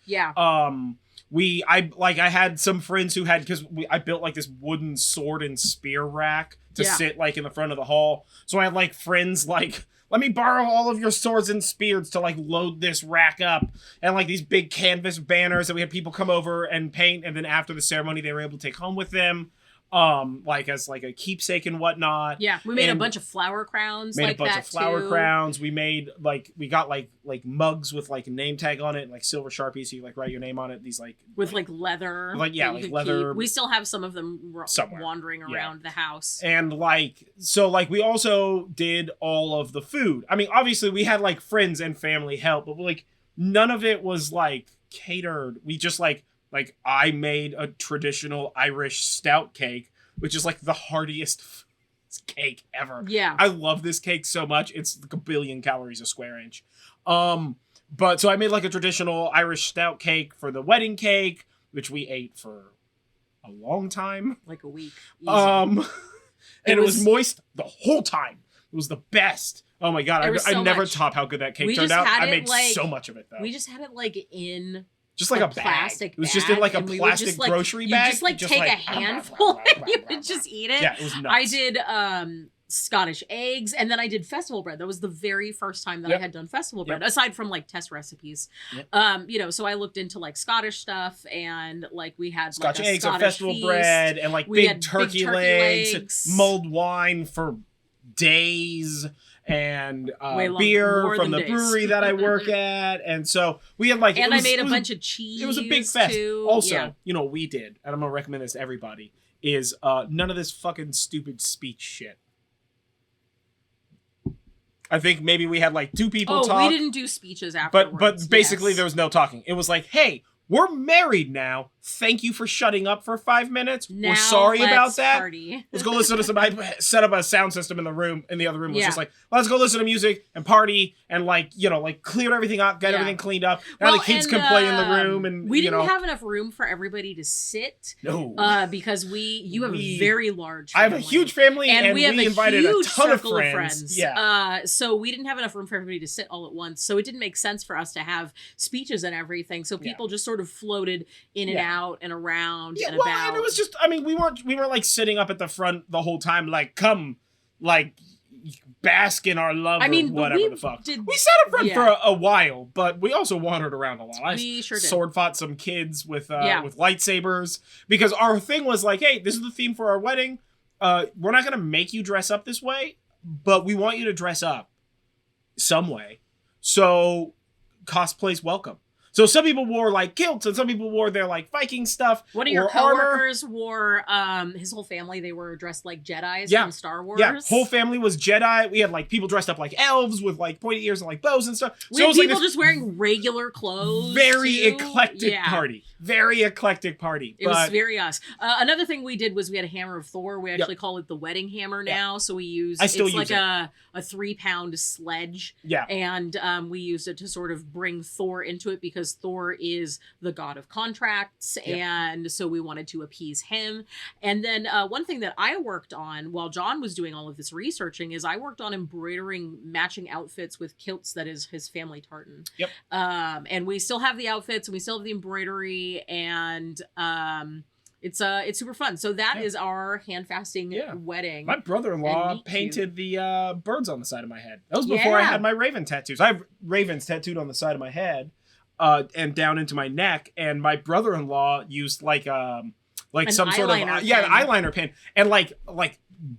I had some friends who had, because I built like this wooden sword and spear rack to sit like in the front of the hall. So I had like friends like, let me borrow all of your swords and spears to like load this rack up, and like these big canvas banners that we had people come over and paint, and then after the ceremony they were able to take home with them. Like as like a keepsake and whatnot. Yeah, we made a bunch of flower crowns. We made like, we got like mugs with like a name tag on it and like silver Sharpies, so you like write your name on it. These like with like leather. Like like leather. Keep. We still have some of them somewhere wandering around the house. And like, so like we also did all of the food. I mean, obviously we had like friends and family help, but like none of it was like catered. We just like I made a traditional Irish stout cake, which is like the heartiest cake ever. Yeah. I love this cake so much. It's like 1 billion calories a square inch. But so I made like a traditional Irish stout cake for the wedding cake, which we ate for a long time. Like a week. Easy. And it was moist the whole time. It was the best. Oh my God. I never top how good that cake turned out. I made so much of it though. We just had it like in... Just like a plastic bag. It was just in like a plastic grocery bag. You just like take a handful and you would just eat it. Yeah, it was nuts. I did Scottish eggs, and then I did festival bread. That was the very first time that I had done festival bread, aside from like test recipes. You know, so I looked into like Scottish stuff, and like we had Scotch like a eggs Scottish and festival feast. bread, and like big turkey legs, mulled wine for days, and beer from the brewery that I work at. And so we had like, and I made a bunch of cheese. It was a big fest. Too. Also, you know what we did, and I'm gonna recommend this to everybody, is none of this fucking stupid speech shit. I think maybe we had like 2 people talk. We didn't do speeches afterwards. But basically there was no talking. It was like, hey, we're married now. Thank you for shutting up for 5 minutes. We're sorry about that. Party. Let's go listen to some. I set up a sound system in the room. In the other room was just like, let's go listen to music and party and like, you know, like clear everything up, get everything cleaned up. Now the kids can play in the room, and we didn't have enough room for everybody to sit. No, because you have a very large family. I have a huge family, and we invited a ton of friends. Yeah. So we didn't have enough room for everybody to sit all at once. So it didn't make sense for us to have speeches and everything. So people just sort of floated in and out and around and about. And it was just, I mean, we weren't like sitting up at the front the whole time, like, come, like, bask in our love, or whatever the fuck. We sat up front for a while, but we also wandered around a lot. We sure did. Sword fought some kids with lightsabers, because our thing was like, hey, this is the theme for our wedding. We're not gonna make you dress up this way, but we want you to dress up some way. So cosplay's welcome. So some people wore like kilts, and some people wore their like Viking stuff. One of your coworkers wore his whole family. They were dressed like Jedis from Star Wars. Yeah, whole family was Jedi. We had like people dressed up like elves with like pointy ears and like bows and stuff. We had people just wearing regular clothes. Very eclectic party. Very eclectic party. It was very us. Another thing we did was we had a hammer of Thor. We actually call it the wedding hammer now. So we use it's like a 3-pound sledge. Yeah. And we used it to sort of bring Thor into it, because Thor is the god of contracts, and so we wanted to appease him. And then one thing that I worked on while John was doing all of this researching is I worked on embroidering matching outfits with kilts that is his family tartan. Yep. And we still have the outfits, and we still have the embroidery, and it's super fun. So that is our Handfasting wedding. My brother-in-law painted the birds on the side of my head. That was before I had my raven tattoos. I have ravens tattooed on the side of my head. And down into my neck, and my brother-in-law used like some sort of an eyeliner pen, and like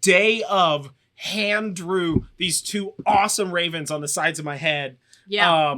day of hand drew these 2 awesome ravens on the sides of my head. Yeah.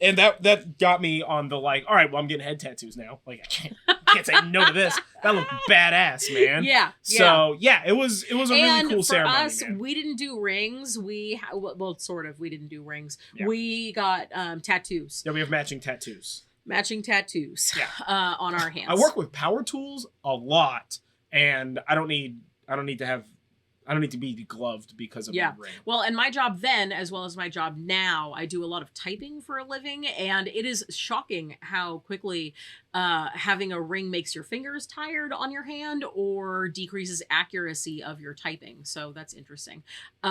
And that got me on the like, all right, well, I'm getting head tattoos now. Like, I can't say no to this. That looked badass, man. Yeah. So it was a really cool ceremony. And for us, we didn't do rings. We didn't do rings. Yeah. We got tattoos. Yeah, we have matching tattoos. On our hands. I work with power tools a lot, and I don't need to be gloved because of the ring. Well, and my job then, as well as my job now, I do a lot of typing for a living, and it is shocking how quickly having a ring makes your fingers tired on your hand or decreases accuracy of your typing. So that's interesting. So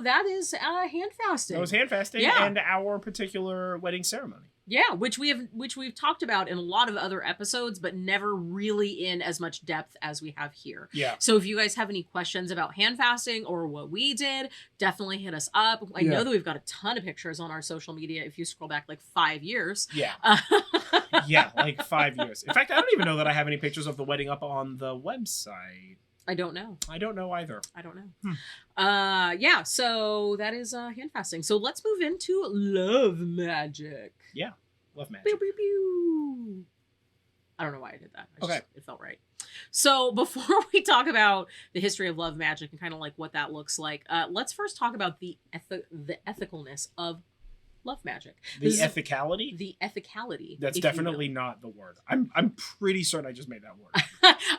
that is Handfasting. That was Handfasting and our particular wedding ceremony. Yeah, which we've talked about in a lot of other episodes, but never really in as much depth as we have here. Yeah. So if you guys have any questions about hand fasting or what we did, definitely hit us up. I know that we've got a ton of pictures on our social media if you scroll back like 5 years. Yeah. Yeah, like 5 years. In fact, I don't even know that I have any pictures of the wedding up on the website. I don't know. I don't know either. I don't know. Yeah, so that is hand fasting. So let's move into love magic. Yeah, love magic. Pew, pew, pew. I don't know why I did that. Okay. It felt right. So before we talk about the history of love magic and kind of like what that looks like, let's first talk about the ethicalness of love magic. The ethicality? The ethicality. That's definitely not the word. I'm pretty certain I just made that word.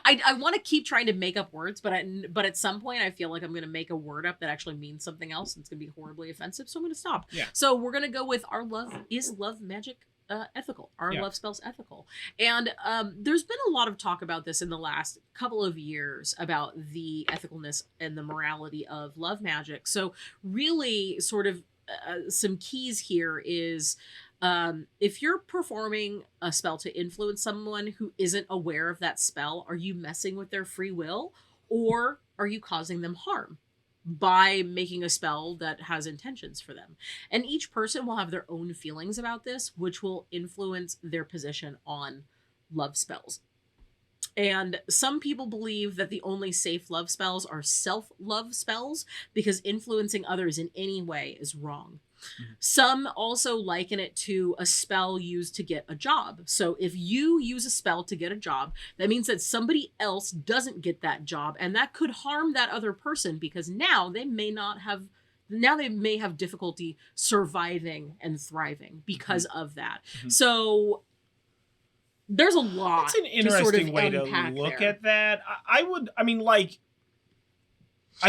I want to keep trying to make up words, but at some point I feel like I'm going to make a word up that actually means something else and it's going to be horribly offensive, so I'm going to stop. Yeah. So we're going to go with is love magic ethical? Are love spells ethical? And there's been a lot of talk about this in the last couple of years about the ethicalness and the morality of love magic. So really sort of some keys here is if you're performing a spell to influence someone who isn't aware of that spell, are you messing with their free will or are you causing them harm by making a spell that has intentions for them? And each person will have their own feelings about this, which will influence their position on love spells. And some people believe that the only safe love spells are self-love spells because influencing others in any way is wrong. Mm-hmm. Some also liken it to a spell used to get a job. So if you use a spell to get a job, that means that somebody else doesn't get that job, and that could harm that other person because now they may have difficulty surviving and thriving because of that. Mm-hmm. So there's a lot. That's an interesting way to look at that. I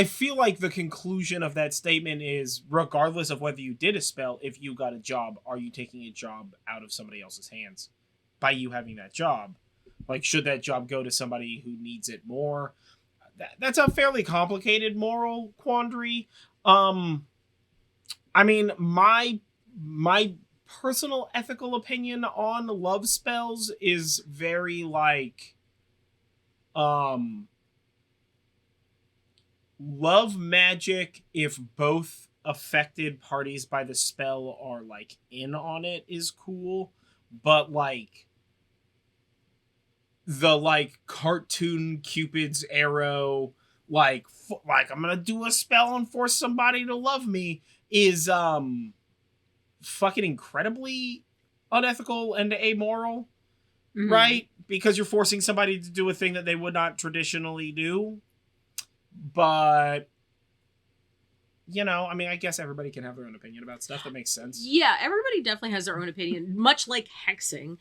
feel like the conclusion of that statement is, regardless of whether you did a spell, if you got a job, are you taking a job out of somebody else's hands by you having that job? Like, should that job go to somebody who needs it more? That's a fairly complicated moral quandary. My personal ethical opinion on love spells is very like love magic, if both affected parties by the spell are like in on it, is cool, but like the like cartoon Cupid's arrow like I'm gonna do a spell and force somebody to love me is fucking incredibly unethical and amoral. Mm-hmm. Right? Because you're forcing somebody to do a thing that they would not traditionally do. But I guess everybody can have their own opinion about stuff. That makes sense. Yeah, everybody definitely has their own opinion. Much like hexing,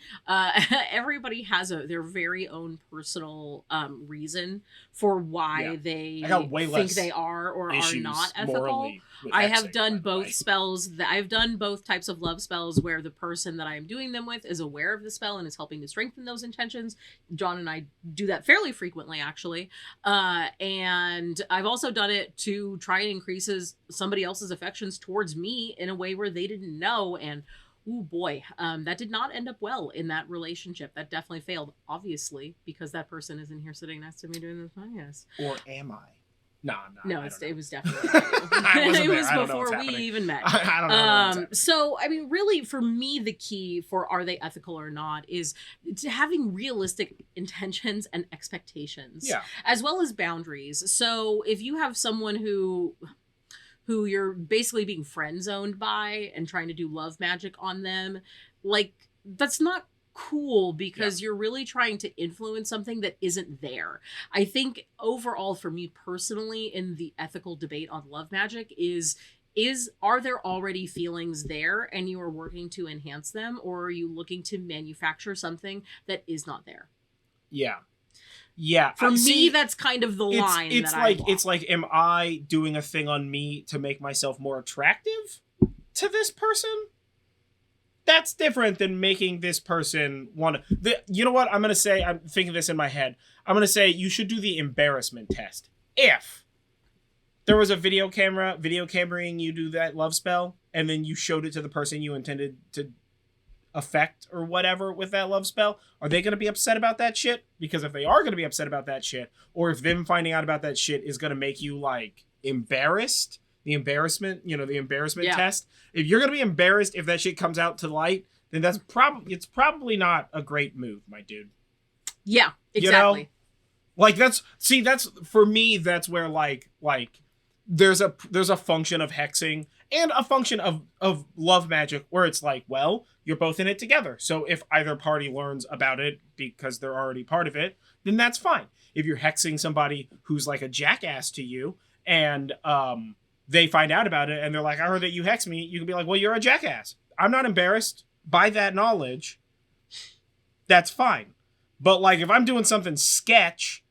everybody has their very own personal reason for why they think they are or are not ethical. I have done both spells. I've done both types of love spells where the person that I am doing them with is aware of the spell and is helping to strengthen those intentions. John and I do that fairly frequently, actually. And I've also done it to try and increase somebody else's affections towards me in a way where they didn't know. And oh boy, that did not end up well in that relationship. That definitely failed, obviously, because that person is in here sitting next to me doing this podcast. Or am I? No, I'm not. No, it was definitely it was before we even met. I don't know. So, really, for me, the key for are they ethical or not is to having realistic intentions and expectations, as well as boundaries. So, if you have someone who you're basically being friend zoned by and trying to do love magic on them, like that's not cool because you're really trying to influence something that isn't there. I think overall for me personally in the ethical debate on love magic is are there already feelings there and you are working to enhance them, or are you looking to manufacture something that is not there? Yeah, for me, that's kind of the line. It's like, am I doing a thing on me to make myself more attractive to this person? That's different than making this person want to. You know what I'm gonna say? I'm thinking this in my head. I'm gonna say you should do the embarrassment test. If there was a video cameraing you do that love spell, and then you showed it to the person you intended to effect or whatever with that love spell, are they going to be upset about that shit? Because if they are going to be upset about that shit, or if them finding out about that shit is going to make you like embarrassed, the embarrassment test, if you're going to be embarrassed if that shit comes out to light, then it's probably not a great move, my dude. Yeah, exactly. You know? Like that's for me, that's where like there's a function of hexing and a function of love magic where it's like, well, you're both in it together. So if either party learns about it because they're already part of it, then that's fine. If you're hexing somebody who's like a jackass to you and they find out about it and they're like, I heard that you hexed me, you can be like, well, you're a jackass. I'm not embarrassed by that knowledge. That's fine. But like if I'm doing something sketch,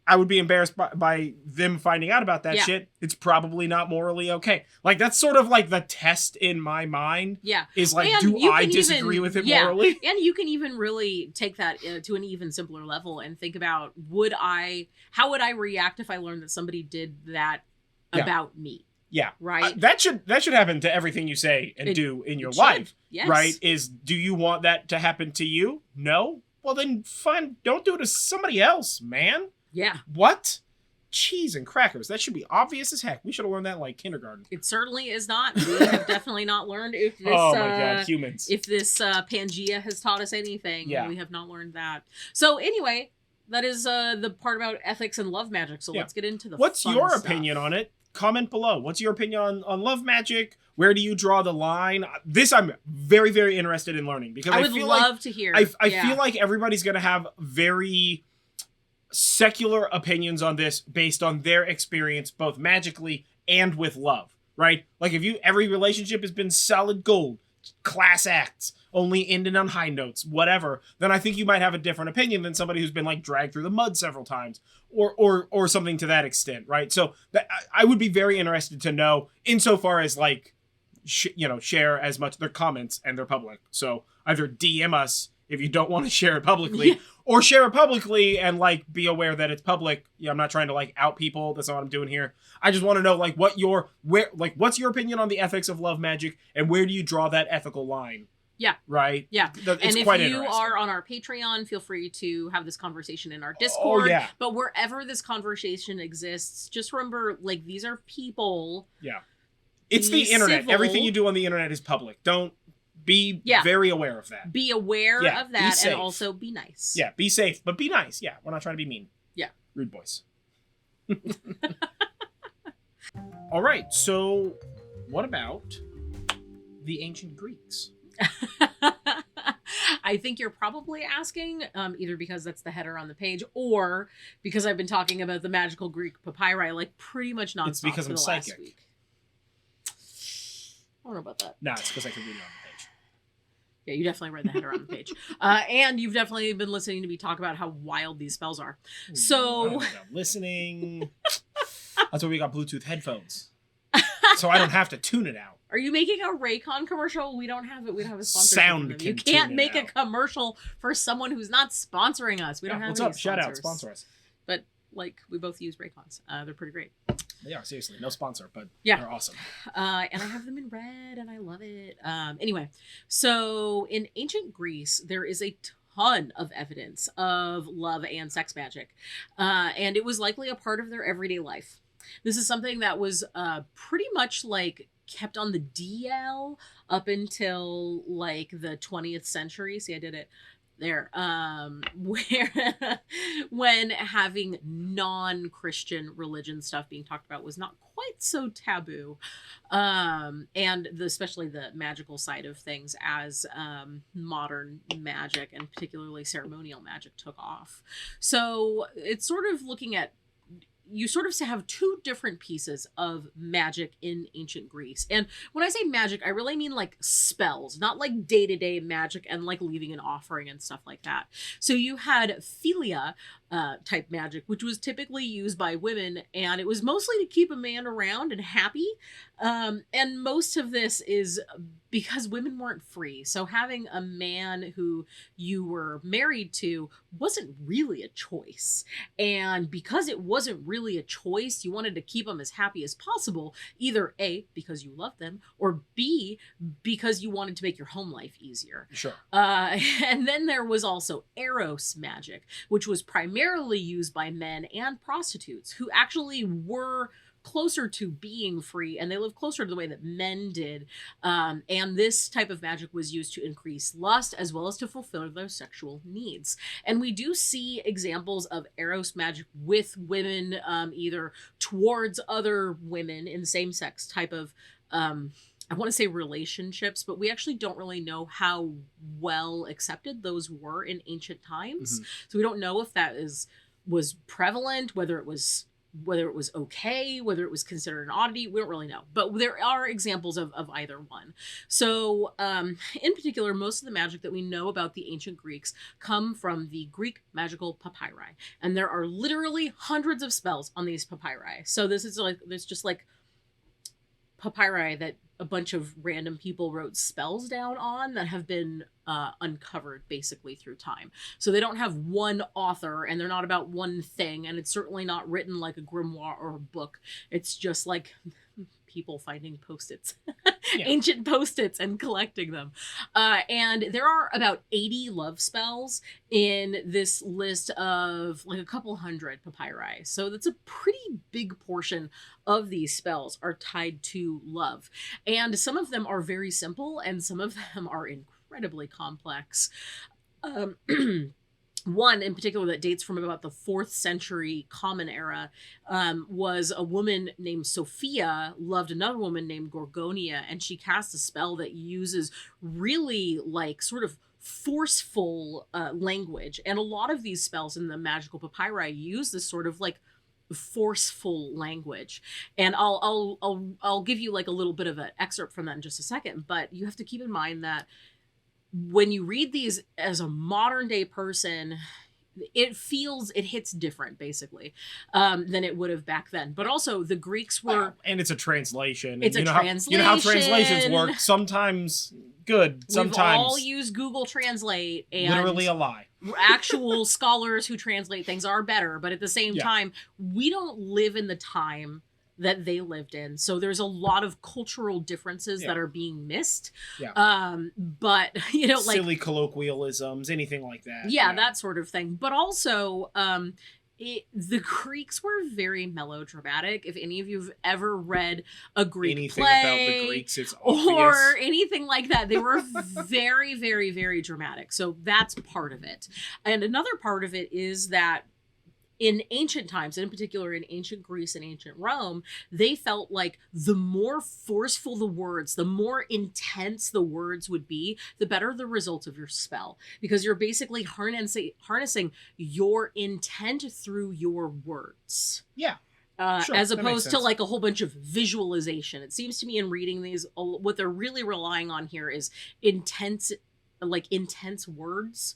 I would be embarrassed by them finding out about that shit. It's probably not morally okay. Like, that's sort of like the test in my mind. Yeah. Is like, do I disagree with it morally? And you can even really take that to an even simpler level and think about, how would I react if I learned that somebody did that about me? Yeah. Right? That should happen to everything you say and do in your life. Yes. Right? Do you want that to happen to you? No? Well, then fine. Don't do it to somebody else, man. Yeah. What? Cheese and crackers. That should be obvious as heck. We should have learned that in like kindergarten. It certainly is not. We have definitely not learned if this oh my god, humans. If this Pangea has taught us anything. Yeah. We have not learned that. So anyway, that is the part about ethics and love magic. So let's get into the What's fun your stuff. opinion on it? Comment below. What's your opinion on love magic? Where do you draw the line? This I'm very, very interested in learning because I would love to hear. I feel like everybody's going to have very secular opinions on this based on their experience, both magically and with love, right? Like if every relationship has been solid gold, class acts, only ending on high notes, whatever, then I think you might have a different opinion than somebody who's been like dragged through the mud several times or something to that extent, right? So I would be very interested to know insofar as like, share as much their comments and their public. So either DM us if you don't want to share it publicly or share it publicly and like be aware that it's public. Yeah, I'm not trying to like out people. That's not what I'm doing here. I just want to know like what's your opinion on the ethics of love magic and where do you draw that ethical line? Yeah. Right? Yeah. It's and quite if you interesting. are on our Patreon, feel free to have this conversation in our Discord. Oh, yeah. But wherever this conversation exists, just remember, like, these are people. Yeah. It's the internet. Civil. Everything you do on the internet is public. Don't be very aware of that. Be aware of that and also be nice. Yeah, be safe, but be nice. Yeah, we're not trying to be mean. Yeah. Rude boys. All right, so what about the ancient Greeks? I think you're probably asking either because that's the header on the page or because I've been talking about the magical Greek papyri like pretty much nonstop. It's because I'm psychic. Last week. I don't know about that. No, it's because I can read it on the page. Yeah, you definitely read the header on the page. And you've definitely been listening to me talk about how wild these spells are. So I'm listening. That's why we got Bluetooth headphones. So I don't have to tune it out. Are you making a Raycon commercial? We don't have it. We don't have a sponsor. Sound. You can't make a commercial for someone who's not sponsoring us. We don't have what's any up? Shout out, sponsors. sponsor us. But like we both use Raycons. They're pretty great. They are, seriously. No sponsor, but yeah, they're awesome. And I have them in red and I love it. Anyway, so in ancient Greece, there is a ton of evidence of love and sex magic. And it was likely a part of their everyday life. This is something that was pretty much like kept on the DL up until like the 20th century. See, I did it there. Where when having non-Christian religion stuff being talked about was not quite so taboo. And especially the magical side of things as modern magic and particularly ceremonial magic took off. So it's sort of looking at you sort of have two different pieces of magic in ancient Greece. And when I say magic, I really mean like spells, not like day-to-day magic and like leaving an offering and stuff like that. So you had philia, type magic, which was typically used by women, and it was mostly to keep a man around and happy. And most of this is because women weren't free. So having a man who you were married to wasn't really a choice. And because it wasn't really a choice, you wanted to keep them as happy as possible, either A, because you loved them, or B, because you wanted to make your home life easier. Sure. And then there was also Eros magic, which was primarily used by men and prostitutes who actually were closer to being free, and they lived closer to the way that men did. And this type of magic was used to increase lust as well as to fulfill their sexual needs. And we do see examples of Eros magic with women, either towards other women in same-sex type of I want to say relationships, but we actually don't really know how well accepted those were in ancient times. So we don't know if that was prevalent, whether it was okay, whether it was considered an oddity. We don't really know, but there are examples of either one. So in particular, most of the magic that we know about the ancient Greeks come from the Greek magical papyri, and there are literally hundreds of spells on these papyri. So this is like, there's just like papyri that a bunch of random people wrote spells down on that have been uncovered basically through time. So they don't have one author, and they're not about one thing, and it's certainly not written like a grimoire or a book. It's just like people finding post-its, ancient post-its, and collecting them. And there are about 80 love spells in this list of like a couple hundred papyri. So that's a pretty big portion of these spells are tied to love. And some of them are very simple, and some of them are incredibly complex. One in particular that dates from about the 4th century Common Era was a woman named Sophia loved another woman named Gorgonia, and she cast a spell that uses really like sort of forceful language. And a lot of these spells in the magical papyri use this sort of like forceful language. And I'll give you like a little bit of an excerpt from that in just a second, but you have to keep in mind that when you read these as a modern day person, it hits different basically than it would have back then. But also the Greeks were, and it's a translation. It's a translation. You know how translations work. Sometimes good. Sometimes we've all used Google Translate, and literally a lie. Actual scholars who translate things are better, but at the same time, we don't live in the time that they lived in, so there's a lot of cultural differences that are being missed. But you know, like silly colloquialisms, anything like that. That sort of thing. But also the Greeks were very melodramatic. If any of you have ever read a Greek anything play about the Greeks, it's obvious. Or anything like that, they were very, very, very dramatic. So that's part of it. And another part of it is that in ancient times, and in particular in ancient Greece and ancient Rome, they felt like the more forceful the words, the more intense the words would be, the better the result of your spell. Because you're basically harnessing your intent through your words. Yeah. Sure, as opposed to like a whole bunch of visualization. It seems to me in reading these, what they're really relying on here is intense words.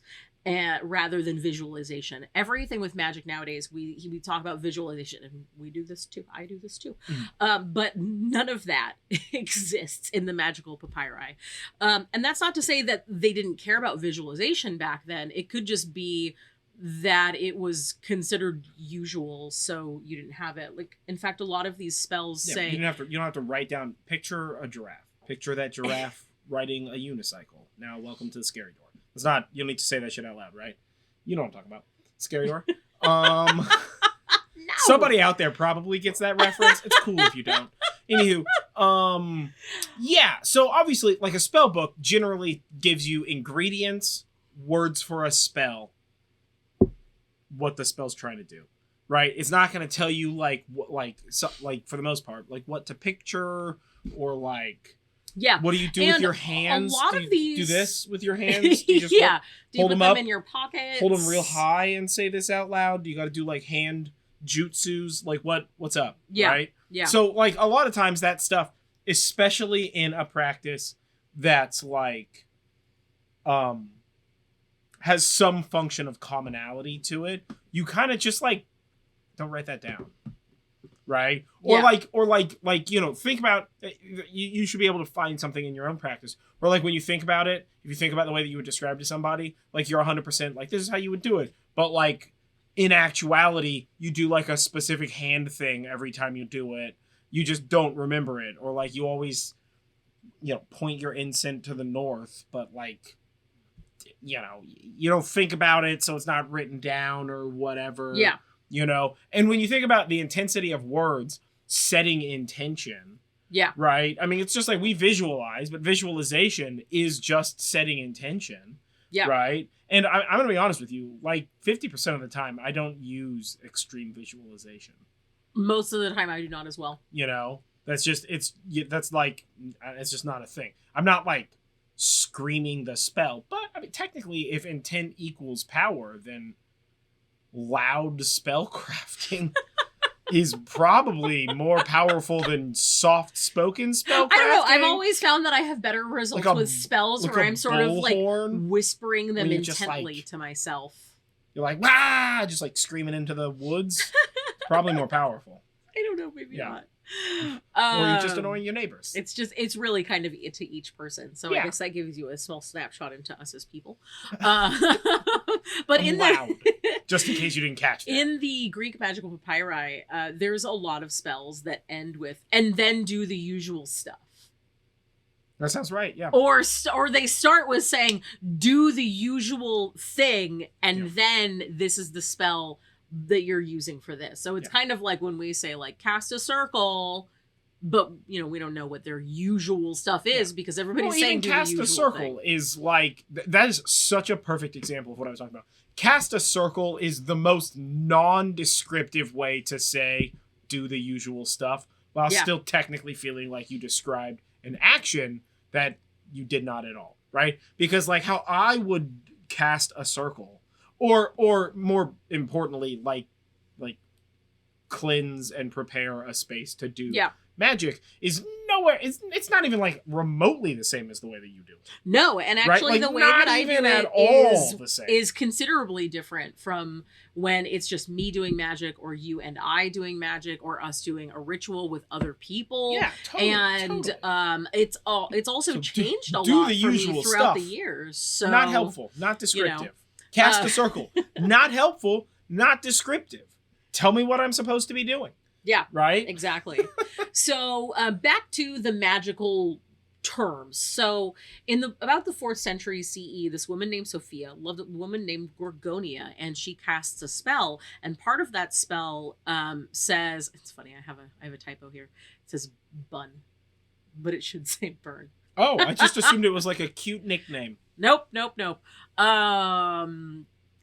Rather than visualization. Everything with magic nowadays, we talk about visualization, and we do this too. I do this too. But none of that exists in the magical papyri. And that's not to say that they didn't care about visualization back then. It could just be that it was considered usual, so you didn't have it. Like, in fact, a lot of these spells say you don't have to write down. Picture a giraffe. Picture that giraffe riding a unicycle. Now, welcome to the scary door. It's not, you don't need to say that shit out loud, right? You know what I'm talking about. Scary door. No. Somebody out there probably gets that reference. It's cool if you don't. Anywho, so obviously, like a spell book generally gives you ingredients, words for a spell, what the spell's trying to do, right? It's not going to tell you like for the most part, like what to picture or like. Yeah. What do you do with your hands? A lot of these... do this with your hands? Do you just do you hold put them them up, in your pockets? hold them real high and say this out loud? Do you got to do like hand jutsus? Like what's up? Yeah. Right? Yeah. So like a lot of times that stuff, especially in a practice that's like, has has some function of commonality to it, you kind of just like don't write that down. Right? Or like, you know, think about, you should be able to find something in your own practice. Or like when you think about it, if you think about the way that you would describe to somebody, like you're 100% like, this is how you would do it. But like in actuality, you do like a specific hand thing every time you do it. You just don't remember it. Or like you always, you know, point your incense to the north, but like, you know, you don't think about it, so it's not written down or whatever. Yeah. You know, and when you think about the intensity of words setting intention, yeah, right? I mean, it's just like we visualize, but visualization is just setting intention, yeah, right? And I'm going to be honest with you, like 50% of the time, I don't use extreme visualization. Most of the time, I do not as well. You know, that's just, that's like, it's just not a thing. I'm not like screaming the spell, but I mean, technically, if intent equals power, then loud spell crafting is probably more powerful than soft spoken spell crafting. I don't know. I've always found that I have better results like with spells like where I'm sort of like whispering them intently like, to myself. You're like, wah, just like screaming into the woods. Probably more powerful. I don't know, maybe not. Or you're just annoying your neighbors. It's really kind of to each person. So I guess that gives you a small snapshot into us as people. But in loud, just in case you didn't catch that. In the Greek magical papyri, there's a lot of spells that end with and then do the usual stuff. That sounds right. Yeah. Or they start with saying do the usual thing and then this is the spell that you're using for this. So it's kind of like when we say like cast a circle, but you know, we don't know what their usual stuff is because everybody's saying do cast the usual a circle thing. Is like that is such a perfect example of what I was talking about. Cast a circle is the most non-descriptive way to say do the usual stuff while still technically feeling like you described an action that you did not at all, right? Because like how I would cast a circle or more importantly, like cleanse and prepare a space to do magic is nowhere. It's not even like remotely the same as the way that you do it. No, and actually like, the way that I do it is considerably different from when it's just me doing magic or you and I doing magic or us doing a ritual with other people. Yeah, totally. And it's also changed a lot the for usual me throughout stuff. the years. So not helpful, not descriptive. You know, cast a circle. Not helpful, not descriptive. Tell me what I'm supposed to be doing. Yeah. Right? Exactly. So back to the magical terms. So in about the 4th century CE, this woman named Sophia loved a woman named Gorgonia, and she casts a spell. And part of that spell says, it's funny, I have a typo here. It says bun, but it should say burn. Oh, I just assumed it was like a cute nickname. Nope.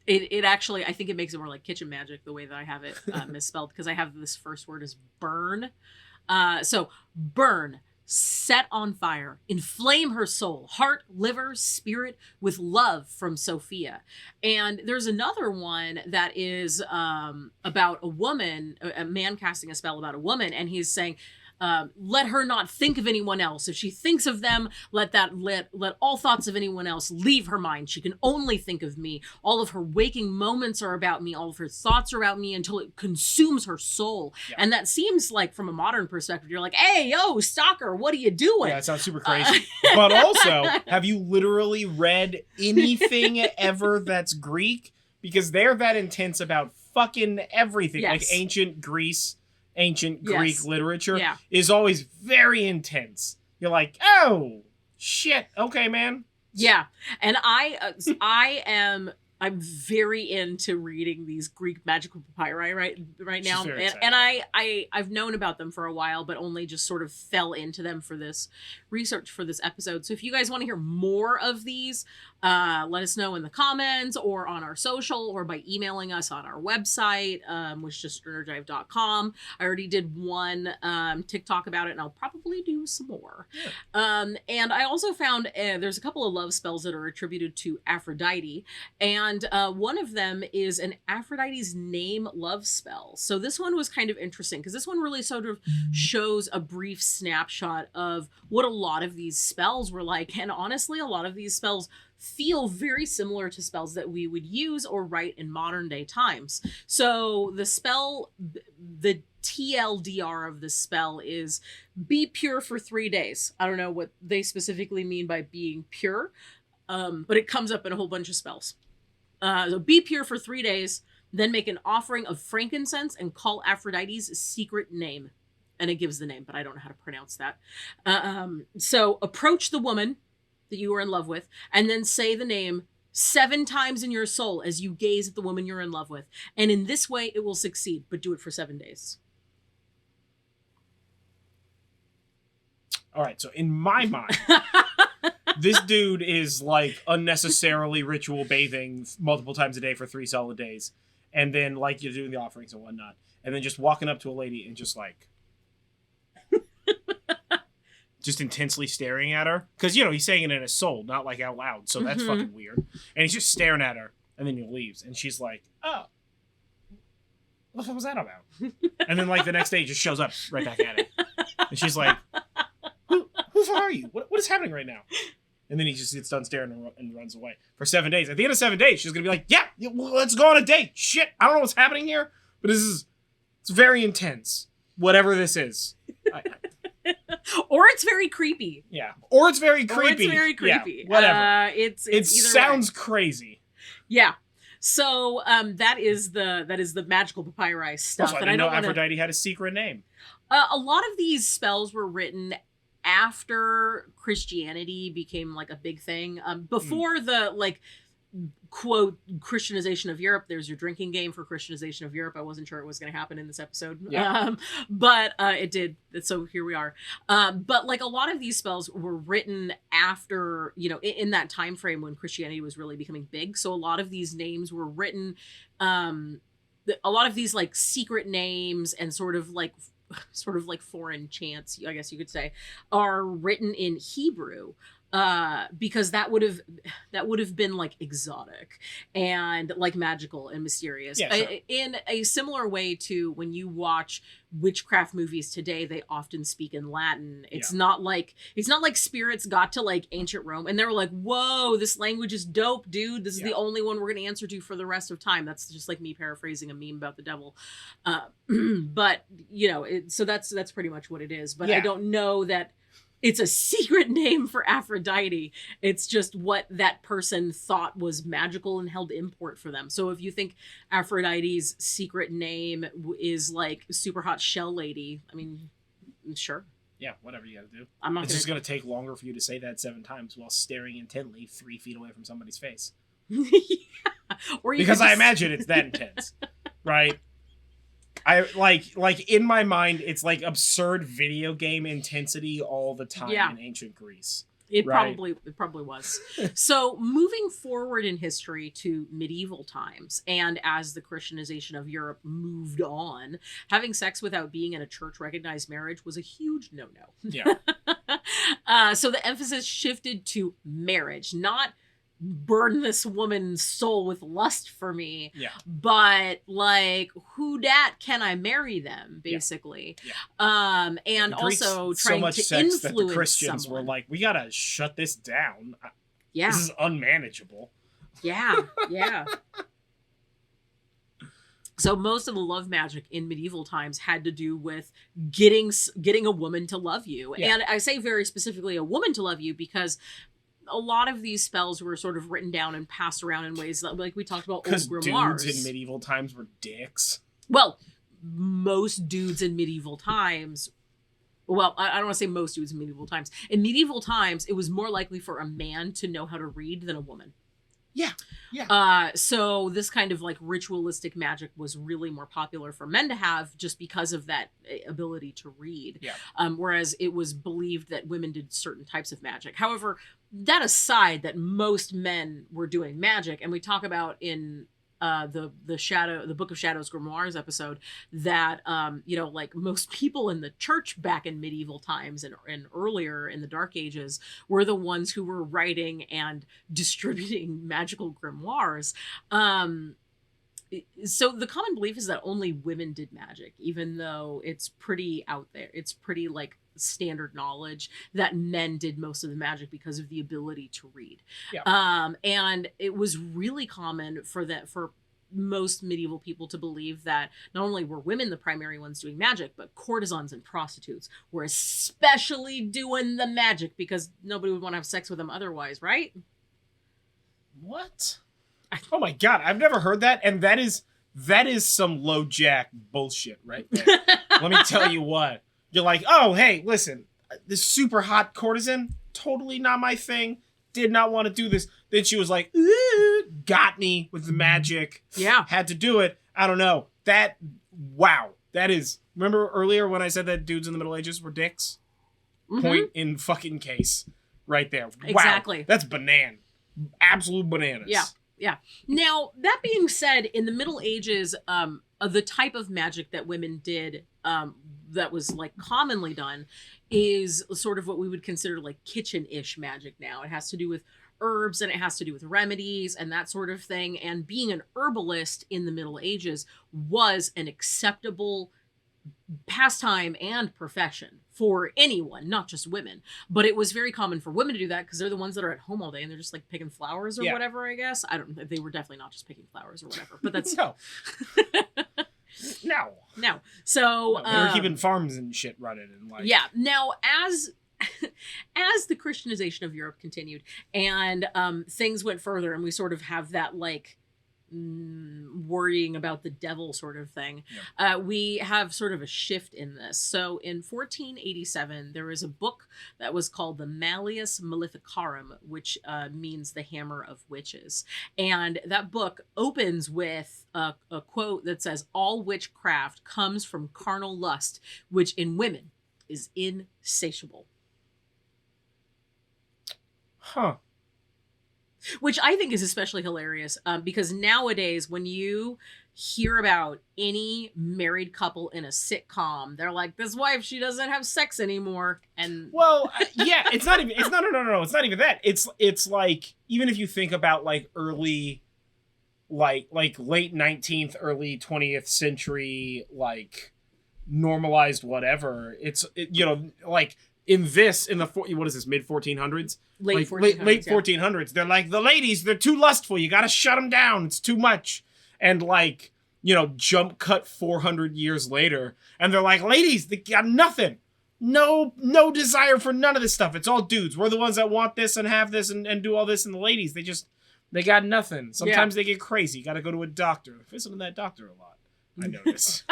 It actually, I think it makes it more like kitchen magic the way that I have it misspelled, because I have this first word as burn. So burn, set on fire, inflame her soul, heart, liver, spirit with love from Sophia. And there's another one that is about a woman, a man casting a spell about a woman, and he's saying, let her not think of anyone else. If she thinks of them, let all thoughts of anyone else leave her mind. She can only think of me. All of her waking moments are about me. All of her thoughts are about me until it consumes her soul. Yeah. And that seems like, from a modern perspective, you're like, hey, yo, stalker, what are you doing? Yeah, it sounds super crazy. But also, have you literally read anything ever that's Greek? Because they're that intense about fucking everything. Yes. Like ancient Greek literature is always very intense. You're like, oh shit, okay, man. Yeah, and I'm very into reading these Greek magical papyri right now, and I've known about them for a while, but only just sort of fell into them for this research for this episode. So if you guys want to hear more of these, let us know in the comments or on our social or by emailing us on our website, which is just jive.com. I already did one TikTok about it, and I'll probably do some more. Yeah. And I also found there's a couple of love spells that are attributed to Aphrodite, and one of them is an Aphrodite's name love spell. So this one was kind of interesting because this one really sort of shows a brief snapshot of what a lot of these spells were like. And honestly, a lot of these spells feel very similar to spells that we would use or write in modern day times. So the spell, the TLDR of this spell is be pure for 3 days. I don't know what they specifically mean by being pure, but it comes up in a whole bunch of spells. So be pure for 3 days, then make an offering of frankincense and call Aphrodite's secret name. And it gives the name, but I don't know how to pronounce that. So approach the woman that you are in love with, and then say the name 7 times in your soul as you gaze at the woman you're in love with. And in this way, it will succeed, but do it for 7 days. All right, so in my mind, this dude is like unnecessarily ritual bathing multiple times a day for 3 solid days. And then like you're doing the offerings and whatnot. And then just walking up to a lady and just like... just intensely staring at her. Because, you know, he's saying it in his soul, not like out loud. So that's fucking weird. And he's just staring at her. And then he leaves. And she's like, oh. What the fuck was that about? And then like the next day he just shows up right back at it. And she's like, who are you? What is happening right now? And then he just gets done staring and runs away for 7 days. At the end of 7 days, she's going to be like, yeah, let's go on a date. Shit, I don't know what's happening here, but it's very intense. Whatever this is. Or it's very creepy. Yeah. Or it's very creepy. Or it's very creepy. Yeah, whatever. It either sounds crazy. Yeah. So that is the magical papyri stuff. Also, I didn't know Aphrodite had a secret name. A lot of these spells were written after Christianity became like a big thing. Before the like quote Christianization of Europe, there's your drinking game for Christianization of Europe. I wasn't sure it was going to happen in this episode. Yeah. But it did. So here we are. But like a lot of these spells were written after, you know, in that time frame when Christianity was really becoming big. So a lot of these names were written, a lot of these like secret names and sort of like foreign chants, I guess you could say, are written in Hebrew. Because that would have been like exotic and like magical and mysterious. Yeah, sure. In a similar way to when you watch witchcraft movies today, they often speak in Latin. It's not like spirits got to like ancient Rome and they were like, whoa, this language is dope, dude. This is the only one we're gonna answer to for the rest of time. That's just like me paraphrasing a meme about the devil. But you know, so that's pretty much what it is. But I don't know that it's a secret name for Aphrodite. It's just what that person thought was magical and held import for them. So if you think Aphrodite's secret name is like super hot shell lady, I mean, sure. Yeah, whatever you gotta do. It's just gonna take longer for you to say that 7 times while staring intently 3 feet away from somebody's face. Yeah. Or because I imagine it's that intense, right? I like in my mind, it's like absurd video game intensity all the time in ancient Greece. It probably was. So moving forward in history to medieval times, and as the Christianization of Europe moved on, having sex without being in a church-recognized marriage was a huge no-no. Yeah. So the emphasis shifted to marriage, not burn this woman's soul with lust for me, but like, who dat can I marry them, basically. And also trying so much to sex influence that the Christians someone. were like, we gotta shut this down. This is unmanageable. Yeah. So most of the love magic in medieval times had to do with getting a woman to love you. And I say very specifically a woman to love you because a lot of these spells were sort of written down and passed around in ways that, like we talked about, old grimoires. Dudes in medieval times were dicks. Well, most dudes in medieval times. Well, I don't want to say most dudes in medieval times. In medieval times, it was more likely for a man to know how to read than a woman. Yeah. So this kind of like ritualistic magic was really more popular for men to have just because of that ability to read. Yeah. Whereas it was believed that women did certain types of magic. However, that aside, that most men were doing magic, and we talk about in the Book of Shadows Grimoires episode that you know, like most people in the church back in medieval times and earlier in the Dark Ages were the ones who were writing and distributing magical grimoires. So the common belief is that only women did magic, even though it's pretty out there. It's pretty like standard knowledge that men did most of the magic because of the ability to read. Yeah. And it was really common for most medieval people to believe that not only were women the primary ones doing magic, but courtesans and prostitutes were especially doing the magic because nobody would want to have sex with them otherwise, right? What? Oh my god, I've never heard that, and that is some low jack bullshit right there. Let me tell you what. You're like, oh hey, listen, this super hot courtesan, totally not my thing. Did not want to do this. Then she was like, ooh, got me with the magic. Yeah. Had to do it. I don't know. Wow. That is, remember earlier when I said that dudes in the Middle Ages were dicks? Mm-hmm. Point in fucking case. Right there. Exactly. Wow. That's banana. Absolute bananas. Yeah. Yeah. Now, that being said, in the Middle Ages, the type of magic that women did that was like commonly done is sort of what we would consider like kitchen-ish magic now. It has to do with herbs and it has to do with remedies and that sort of thing. And being an herbalist in the Middle Ages was an acceptable pastime and profession for anyone, not just women. But it was very common for women to do that because they're the ones that are at home all day and they're just like picking flowers or whatever, I guess. I don't know. They were definitely not just picking flowers or whatever, but that's No. No. So they were keeping farms and shit running and like yeah. Now as the Christianization of Europe continued and things went further and we sort of have that like worrying about the devil sort of thing, we have sort of a shift in this. So in 1487 there was a book that was called the Malleus Maleficarum, which means the hammer of witches, and that book opens with a quote that says, all witchcraft comes from carnal lust, which in women is insatiable. Huh. Which I think is especially hilarious because nowadays when you hear about any married couple in a sitcom, they're like, this wife, she doesn't have sex anymore. And well, yeah, it's not even that. It's like, even if you think about like early, like late 19th, early 20th century, like normalized whatever, like in the what is this, mid 1400s? Late 1400s. They're like, the ladies, they're too lustful. You got to shut them down. It's too much. And like, jump cut 400 years later. And they're like, ladies, they got nothing. No desire for none of this stuff. It's all dudes. We're the ones that want this and have this and do all this. And the ladies, they got nothing. Sometimes they get crazy. You got to go to a doctor. I visit that doctor a lot, I notice.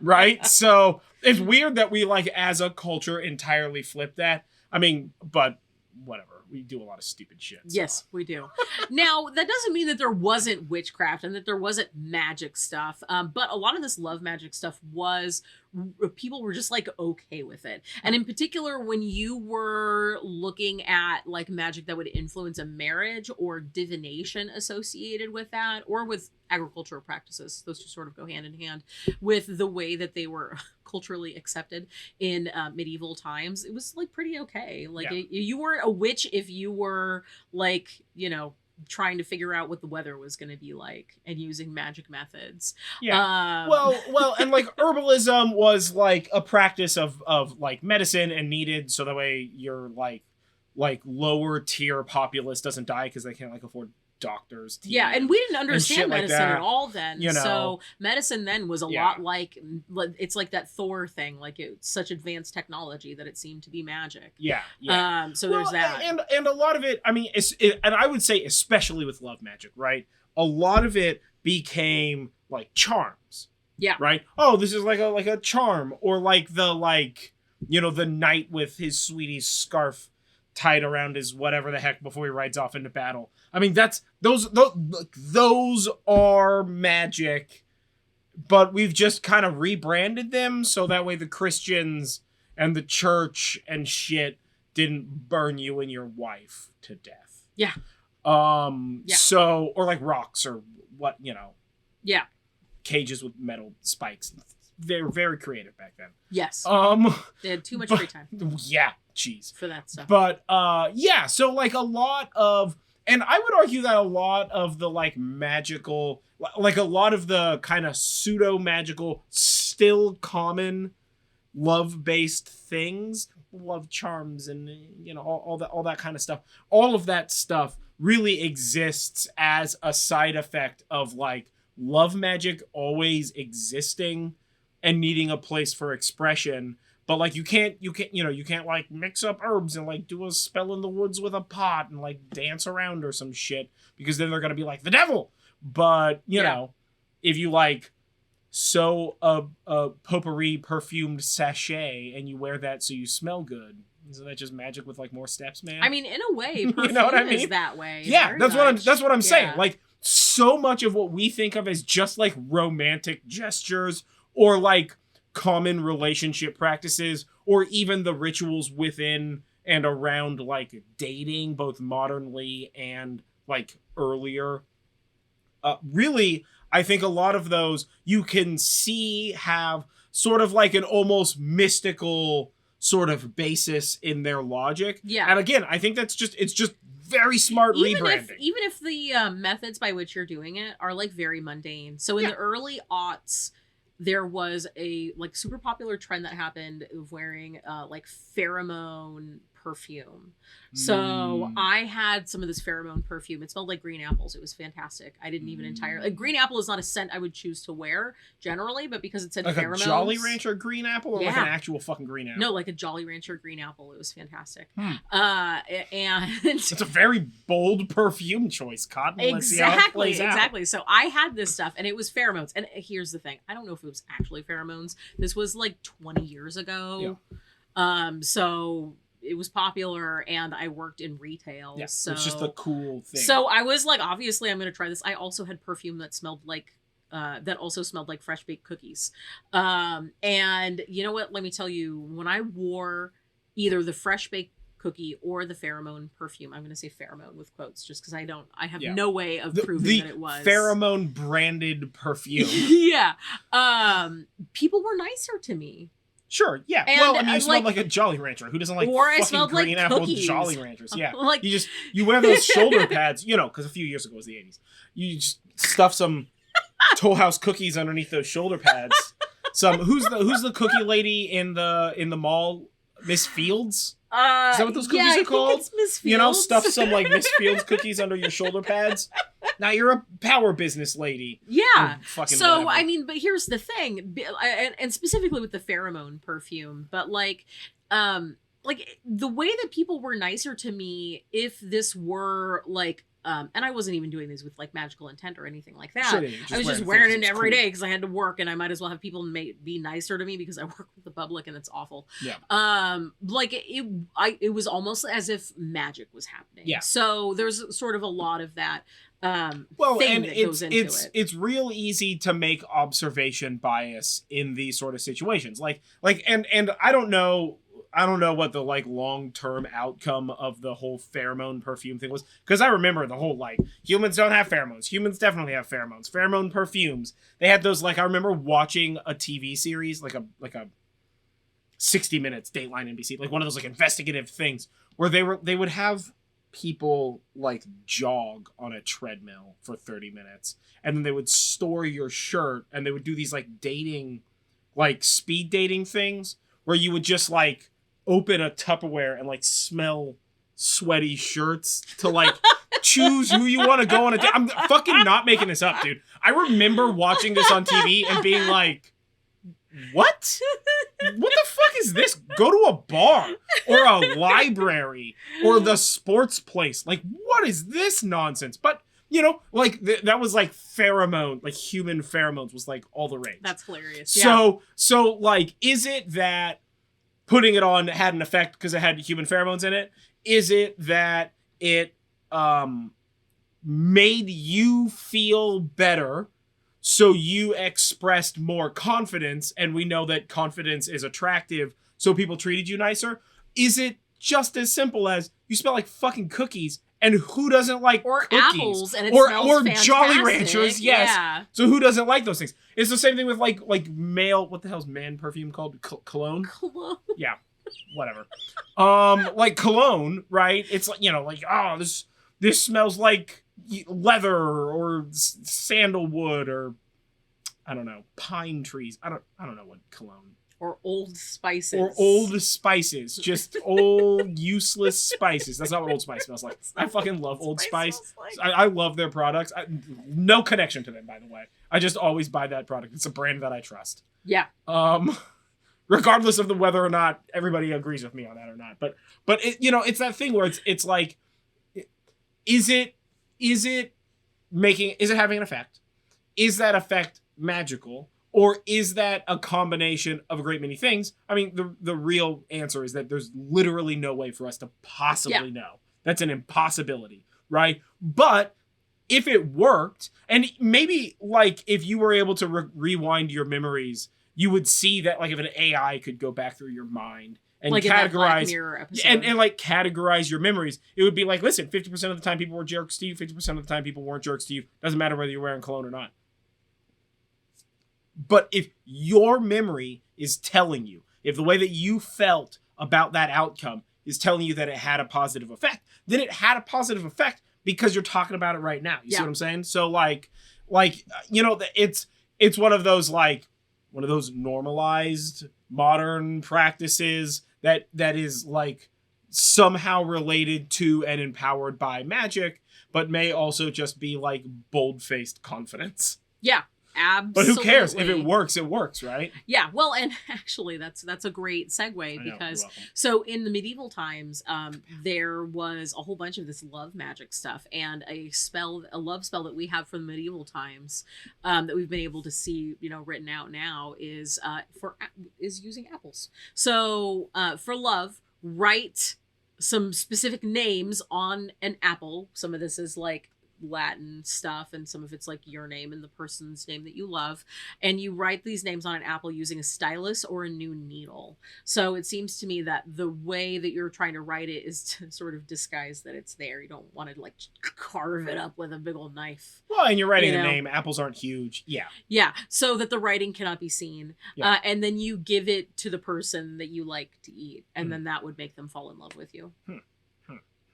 Right? So it's weird that we, like, as a culture entirely flip that. I mean, but whatever. We do a lot of stupid shit. So. Yes, we do. Now, that doesn't mean that there wasn't witchcraft and that there wasn't magic stuff. But a lot of this love magic stuff was, people were just like okay with it. And in particular, when you were looking at like magic that would influence a marriage or divination associated with that, or with agricultural practices, those two sort of go hand in hand with the way that they were culturally accepted in medieval times, it was like pretty okay. Like you weren't a witch if you were like, trying to figure out what the weather was going to be like and using magic methods. Yeah. Well, and like herbalism was like a practice of like medicine and needed so that way your like lower tier populace doesn't die because they can't like afford doctors. Yeah, and we didn't understand medicine like at all then. So medicine then was a lot like, it's like that Thor thing. Like it's such advanced technology that it seemed to be magic. Yeah. So there's that. And a lot of it, I mean, and I would say especially with love magic, right? A lot of it became like charms. Yeah. Right? Oh, this is like a charm, or like the the knight with his sweetie's scarf tied around his whatever the heck before he rides off into battle. I mean, those are magic, but we've just kind of rebranded them so that way the Christians and the church and shit didn't burn you and your wife to death. Yeah. So, or like rocks or what, Yeah. Cages with metal spikes. They were very creative back then. Yes. They had too much free time. Yeah. Jeez. For that stuff. But so like a lot of, and I would argue that a lot of the like magical, like a lot of the kind of pseudo magical, still common love-based things, love charms, and you know, all that kind of stuff. All of that stuff really exists as a side effect of like love magic always existing and needing a place for expression. But like you can't like mix up herbs and like do a spell in the woods with a pot and like dance around or some shit, because then they're gonna be like the devil. But you know, if you like sew a potpourri perfumed sachet and you wear that so you smell good, isn't that just magic with like more steps, man? I mean, in a way, perfume you know what I mean? is that way. Yeah, that's what I'm saying. Yeah. Like so much of what we think of as just like romantic gestures or like common relationship practices or even the rituals within and around like dating, both modernly and like earlier. Really, I think a lot of those you can see have sort of like an almost mystical sort of basis in their logic. Yeah. And again, I think it's just very smart rebranding. Even if the methods by which you're doing it are like very mundane. So in the early aughts, there was a like super popular trend that happened of wearing like pheromone perfume. So I had some of this pheromone perfume. It smelled like green apples. It was fantastic. I didn't even entirely... green apple is not a scent I would choose to wear generally, but because it said like pheromones... a Jolly Rancher green apple or like an actual fucking green apple? No, like a Jolly Rancher green apple. It was fantastic. And... It's a very bold perfume choice, Cotton. Let's see how it plays out. Exactly. So I had this stuff and it was pheromones. And here's the thing. I don't know if it was actually pheromones. This was like 20 years ago. Yeah. So... it was popular and I worked in retail. Yeah, so it's just a cool thing. So I was like, obviously I'm going to try this. I also had perfume that smelled like, fresh baked cookies. And you know what? Let me tell you, when I wore either the fresh baked cookie or the pheromone perfume, I'm going to say pheromone with quotes just because I have no way of proving that it was pheromone branded perfume. Yeah. People were nicer to me. Sure, yeah. And, well, I mean, you smelled like a Jolly Rancher. Who doesn't like fucking green apple Jolly Ranchers? Yeah. Like you wear those shoulder pads, you know, because a few years ago was the 80s. You just stuff some Toll House cookies underneath those shoulder pads. Who's the cookie lady in the mall? Miss Fields? Is that what those cookies are called? I think it's Miss Fields. You know, stuff some like Miss Fields cookies under your shoulder pads. Now you're a power business lady. Yeah. So, whatever. I mean, but here's the thing, and specifically with the pheromone perfume, but like the way that people were nicer to me if this were like, and I wasn't even doing these with like magical intent or anything like that. Sure, I was just wearing it every day because I had to work and I might as well have people be nicer to me because I work with the public and it's awful. Yeah. Like it was almost as if magic was happening. Yeah. So there's sort of a lot of that. Well, and it's real easy to make observation bias in these sort of situations. And I don't know what the like long-term outcome of the whole pheromone perfume thing was, because I remember the whole like humans don't have pheromones, humans definitely have pheromones, pheromone perfumes. They had those, like, I remember watching a TV series like a 60 Minutes, Dateline NBC, like one of those like investigative things where they would have people like jog on a treadmill for 30 minutes and then they would store your shirt and they would do these like dating, like speed dating things where you would just like open a Tupperware and like smell sweaty shirts to like choose who you want to go on a date. I'm fucking not making this up, dude. I remember watching this on TV and being like, what the fuck is this? Go to a bar or a library or the sports place. Like, what is this nonsense? But, you know, like, that was like pheromone, like human pheromones was like all the rage. That's hilarious. So like, is it that putting it on had an effect because it had human pheromones in it? Is it that it made you feel better, so you expressed more confidence, and we know that confidence is attractive, so people treated you nicer? Is it just as simple as you smell like fucking cookies, and who doesn't like cookies? Apples, and it smells fantastic. Jolly Ranchers, yes. Yeah. So who doesn't like those things? It's the same thing with like male, what the hell's man perfume called? Cologne? Cologne. Yeah, whatever. Like cologne, right? It's like, you know, like, oh, this smells like leather or sandalwood or I don't know, pine trees. I don't know what cologne Or old spices. Or old spices. Just old, useless spices. That's not what Old Spice smells like. I fucking love Old Spice. Like. I love their products. No connection to them, by the way. I just always buy that product. It's a brand that I trust. Yeah. Regardless of whether or not everybody agrees with me on that or not. But it, it's that thing where it's like, is it having an effect? Is that effect magical? Or is that a combination of a great many things? I mean, the real answer is that there's literally no way for us to possibly know. That's an impossibility, right? But if it worked, and maybe like if you were able to rewind your memories, you would see that like if an AI could go back through your mind and like categorize and like categorize your memories, it would be like, listen, 50% of the time people were jerks to you, 50% of the time people weren't jerks to you. Doesn't matter whether you're wearing cologne or not. But if your memory is telling you, if the way that you felt about that outcome is telling you that it had a positive effect, then it had a positive effect because you're talking about it right now. You see what I'm saying? So like, it's one of those normalized modern practices that is like somehow related to and empowered by magic, but may also just be like bold-faced confidence. Yeah. Absolutely. But who cares? If it works, right? Yeah. Well, and actually that's a great segue because so in the medieval times, there was a whole bunch of this love magic stuff, and a love spell that we have from the medieval times, that we've been able to see, written out now is using apples. So, for love, write some specific names on an apple. Some of this is like Latin stuff, and some of it's like your name and the person's name that you love, and you write these names on an apple using a stylus or a new needle. So it seems to me that the way that you're trying to write it is to sort of disguise that it's there. You don't want to like carve it up with a big old knife. Well, and you're writing a name. Apples aren't huge. Yeah, so that the writing cannot be seen. And then you give it to the person that you like to eat, and then that would make them fall in love with you.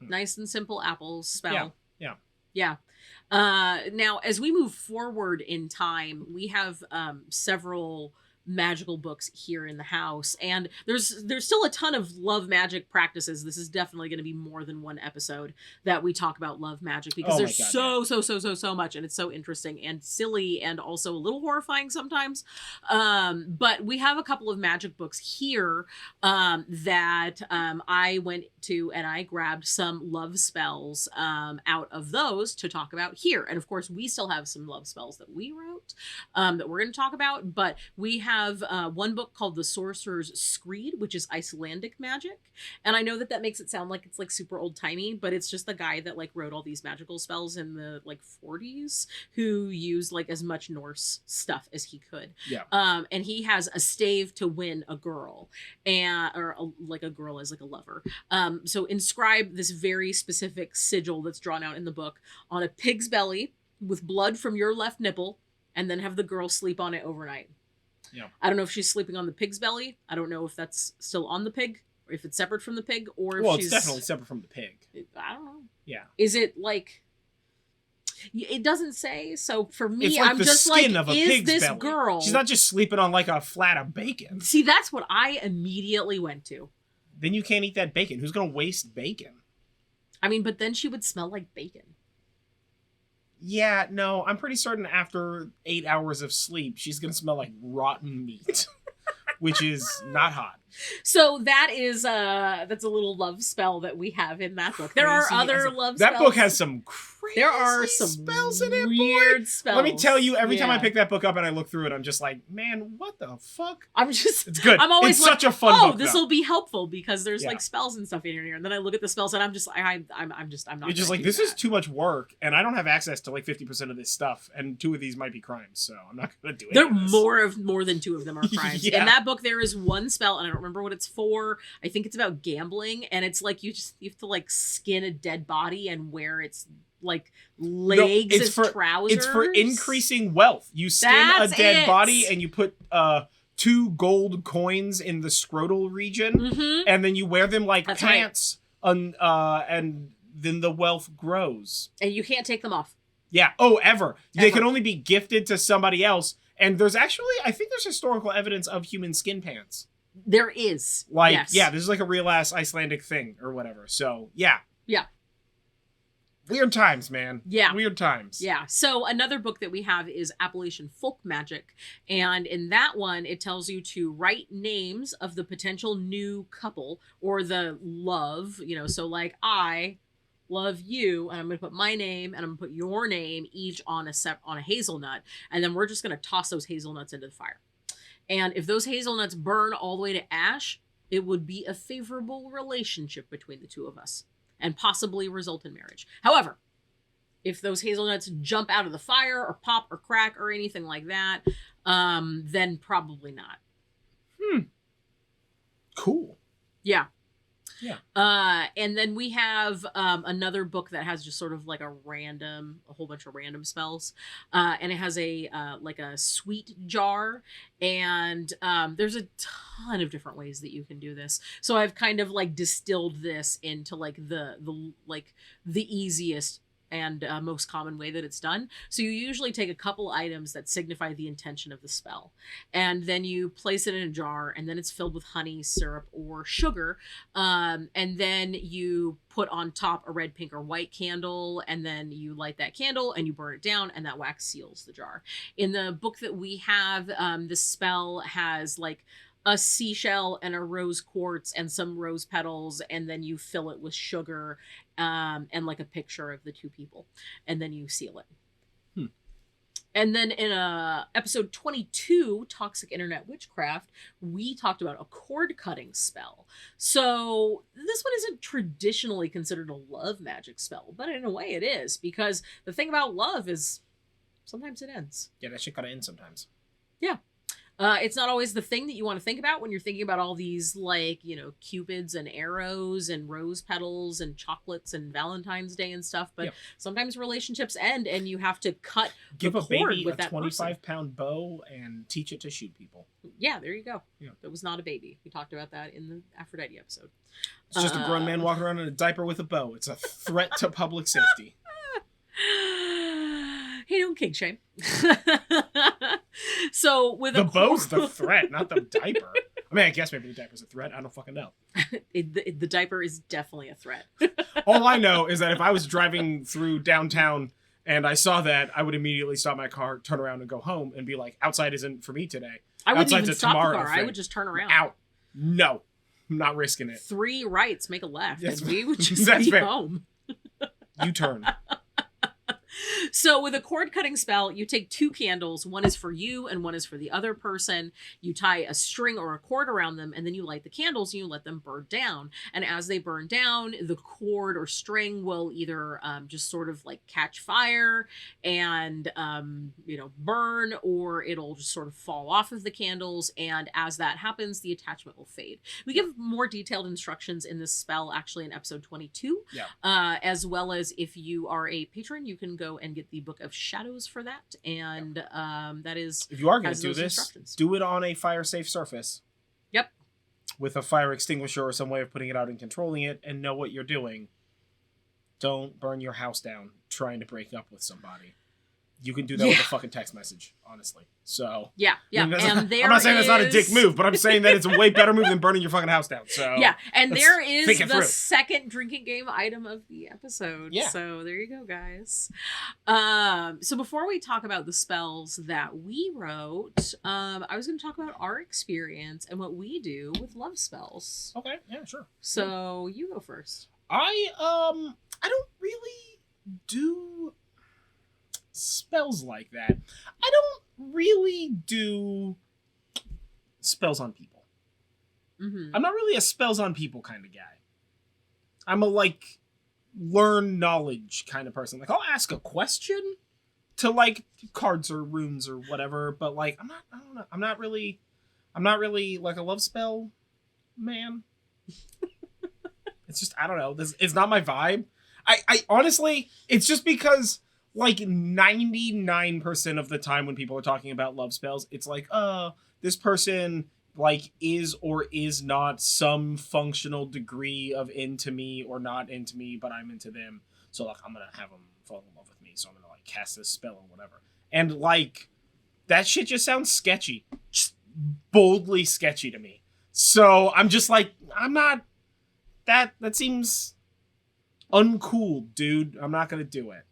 Nice and simple apple spell. Yeah. Now, as we move forward in time, we have several magical books here in the house, and there's still a ton of love magic practices. This is definitely going to be more than one episode that we talk about love magic, because there's so much, and it's so interesting and silly and also a little horrifying sometimes. But we have a couple of magic books here that I went to, and I grabbed some love spells out of those to talk about here. And of course, we still have some love spells that we wrote that we're going to talk about, but we have one book called The Sorcerer's Screed, which is Icelandic magic. And I know that makes it sound like it's like super old timey, but it's just the guy that like wrote all these magical spells in the like 40s, who used like as much Norse stuff as he could. And he has a stave to win a girl, like a girl as like a lover. So inscribe this very specific sigil that's drawn out in the book on a pig's belly with blood from your left nipple, and then have the girl sleep on it overnight. I don't know if she's sleeping on the pig's belly. I don't know if that's still on the pig, or if it's separate from the pig, or if it's definitely separate from the pig. I don't know. Yeah. Is it like... It doesn't say. So for me, it's like I'm the just skin like, of a is pig's this belly. girl... She's not just sleeping on like a flat of bacon. See, that's what I immediately went to. Then you can't eat that bacon. Who's going to waste bacon? I mean, but then she would smell like bacon. Yeah, no, I'm pretty certain after 8 hours of sleep, she's going to smell like rotten meat, which is not hot. So that is that's a little love spell that we have in that book. There are other love spells. That book has some crazy there are some spells in it, weird spells. Let me tell you, every time I pick that book up and I look through it, I'm just like, man, what the fuck? It's good. I'm always it's such a fun book. This will be helpful because there's like spells and stuff in here. And then I look at the spells and I'm just I'm not. You're just like, this is too much work, and I don't have access to like 50% of this stuff, and 2 of these might be crimes, so I'm not gonna do it. More than 2 of them are crimes. In that book, there is one spell, and I don't remember what it's for. I think it's about gambling, and it's like you have to like skin a dead body and wear its like legs as trousers. It's for increasing wealth. You skin a dead body and you put 2 gold coins in the scrotal region, and then you wear them like pants, and then the wealth grows. And you can't take them off. Yeah. Oh, ever. They can only be gifted to somebody else, And there's actually, I think there's historical evidence of human skin pants. There is. Like, yes. yeah, this is like a real ass Icelandic thing or whatever. So, yeah. Yeah. Weird times, man. Yeah. Weird times. Yeah. So another book that we have is Appalachian Folk Magic. And in that one, it tells you to write names of the potential new couple or the love, so like I love you, and I'm going to put my name and I'm going to put your name each on a hazelnut. And then we're just going to toss those hazelnuts into the fire. And if those hazelnuts burn all the way to ash, it would be a favorable relationship between the two of us and possibly result in marriage. However, if those hazelnuts jump out of the fire or pop or crack or anything like that, then probably not. Cool. Yeah. Yeah. And then we have another book that has just sort of like a whole bunch of random spells. And it has a sweet jar. And there's a ton of different ways that you can do this. So I've kind of like distilled this into like the easiest and most common way that it's done. So you usually take a couple items that signify the intention of the spell, and then you place it in a jar, and then it's filled with honey, syrup, or sugar, and then you put on top a red, pink, or white candle, and then you light that candle and you burn it down, and that wax seals the jar. In the book that we have, the spell has like a seashell and a rose quartz and some rose petals, and then you fill it with sugar and like a picture of the two people, and then you seal it. And then in episode 22, Toxic Internet Witchcraft, we talked about a cord cutting spell. So this one isn't traditionally considered a love magic spell, but in a way it is, because the thing about love is sometimes it ends. Yeah, that shit gotta end sometimes. Yeah. It's not always the thing that you want to think about when you're thinking about all these, like, cupids and arrows and rose petals and chocolates and Valentine's Day and stuff. But sometimes relationships end and you have to cut Give the a cord baby with a that 25-pound bow and teach it to shoot people. Yeah, there you go. Yeah. It was not a baby. We talked about that in the Aphrodite episode. It's just a grown man walking around in a diaper with a bow. It's a threat to public safety. Hey, don't kink shame. So with the bow's the threat, not the diaper. I mean, I guess maybe the diaper's a threat. I don't fucking know. The diaper is definitely a threat. All I know is that if I was driving through downtown and I saw that, I would immediately stop my car, turn around, and go home and be like, outside isn't for me today. I wouldn't Outside's even a stop the tomorrow car. thing. I would just turn around. Out. No. I'm not risking it. 3 rights, make a left. That's and we would just that's be fair. home. You turn. So with a cord cutting spell, you take 2 candles. One is for you and one is for the other person. You tie a string or a cord around them, and then you light the candles and you let them burn down. And as they burn down, the cord or string will either just sort of like catch fire and burn, or it'll just sort of fall off of the candles. And as that happens, the attachment will fade. We give more detailed instructions in this spell actually in episode 22. Yeah. As well as if you are a patron, you can go and get the Book of Shadows for that. And that is, if you are going to do this, do it on a fire-safe surface. Yep. With a fire extinguisher or some way of putting it out and controlling it, and know what you're doing. Don't burn your house down trying to break up with somebody. You can do that with a fucking text message, honestly. So yeah. And I'm not saying that's not a dick move, but I'm saying that it's a way better move than burning your fucking house down. So yeah, and there is the second drinking game item of the episode. Yeah. So there you go, guys. So before we talk about the spells that we wrote, I was going to talk about our experience and what we do with love spells. Okay. Yeah. Sure. So you go first. I don't really do spells like that. I don't really do spells on people. I'm not really a spells on people kind of guy. I'm a learn knowledge kind of person. I'll ask a question to cards or runes or whatever, but I'm not really like a love spell man. It's just, I don't know. It's not my vibe. I honestly, it's just because 99% of the time when people are talking about love spells, it's this person is or is not some functional degree of into me or not into me, but I'm into them. So I'm gonna have them fall in love with me. So I'm gonna cast this spell or whatever. And that shit just sounds sketchy. Just boldly sketchy to me. So I'm just like, I'm not, that seems uncool, dude. I'm not gonna do it.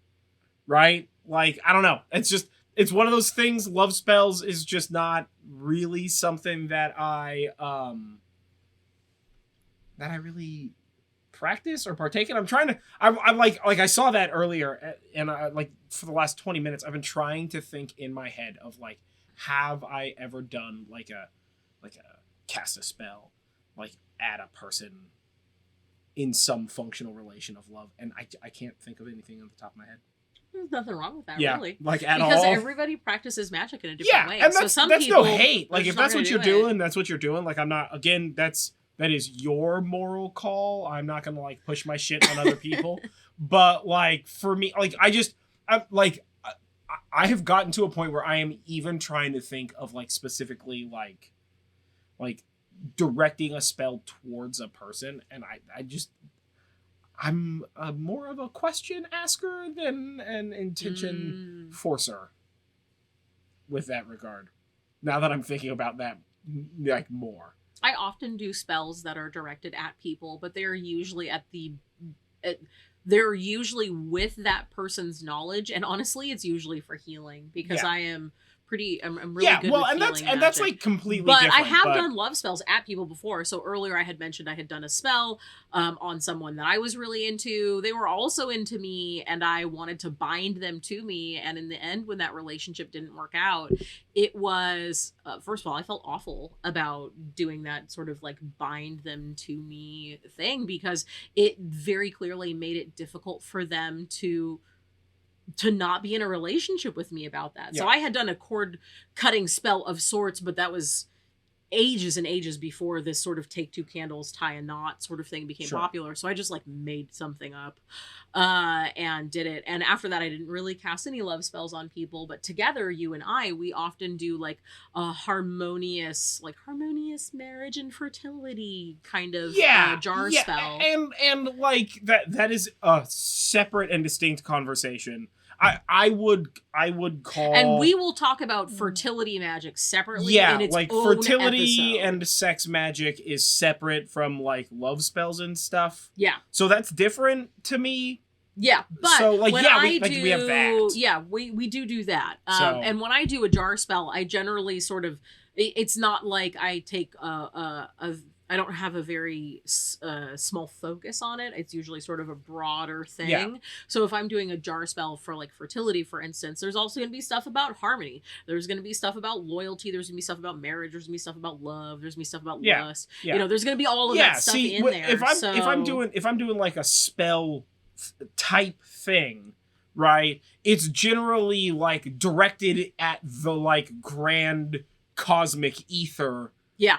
Right? Like, I don't know. It's one of those things. Love spells is just not really something that I really practice or partake in. I'm trying to, I'm like I saw that earlier, and I, like, for the last 20 minutes, I've been trying to think in my head of, like, have I ever done like a cast a spell, like, at a person in some functional relation of love, and I can't think of anything on the top of my head. There's nothing wrong with that, yeah, really. Like, at because all. Because everybody practices magic in a different way. And so some that's people, no hate. Like, if that's what you're doing, it. that's what you're doing. Like, I'm not, again, that is your moral call. I'm not gonna, like, push my shit on other people. But, like, for me, like, I have gotten to a point where I am even trying to think of, like, specifically, like directing a spell towards a person, and I'm more of a question asker than an intention forcer with that regard. Now that I'm thinking about that, like, more. I often do spells that are directed at people, but they're usually they're usually with that person's knowledge, and honestly, it's usually for healing, because I'm really good with healing and that's like completely but different. I have done love spells at people before. So earlier I had mentioned I had done a spell on someone that I was really into. They were also into me, and I wanted to bind them to me. And in the end, when that relationship didn't work out, it was, first of all, I felt awful about doing that sort of like bind them to me thing, because it very clearly made it difficult for them to not be in a relationship with me about that. So I had done a cord cutting spell of sorts, but that was ages and ages before this sort of take two candles, tie a knot sort of thing became popular. So I just like made something up and did it. And after that, I didn't really cast any love spells on people, but together, you and I, we often do like a harmonious marriage and fertility kind of jar spell. And like that is a separate and distinct conversation. I would call, and we will talk about fertility magic separately. Yeah, in its like own fertility episode. And sex magic is separate from like love spells and stuff. Yeah, so that's different to me. Yeah, but so like when we have that. Yeah, we do that. So. And when I do a jar spell, I generally sort of, it's not like I take I don't have a very small focus on it. It's usually sort of a broader thing. Yeah. So if I'm doing a jar spell for like fertility, for instance, there's also going to be stuff about harmony. There's going to be stuff about loyalty. There's going to be stuff about marriage. There's going to be stuff about love. There's going to be stuff about lust. Yeah. You know, there's going to be all of that stuff in there. If I'm doing like a spell type thing, right? It's generally like directed at the like grand cosmic ether. Yeah.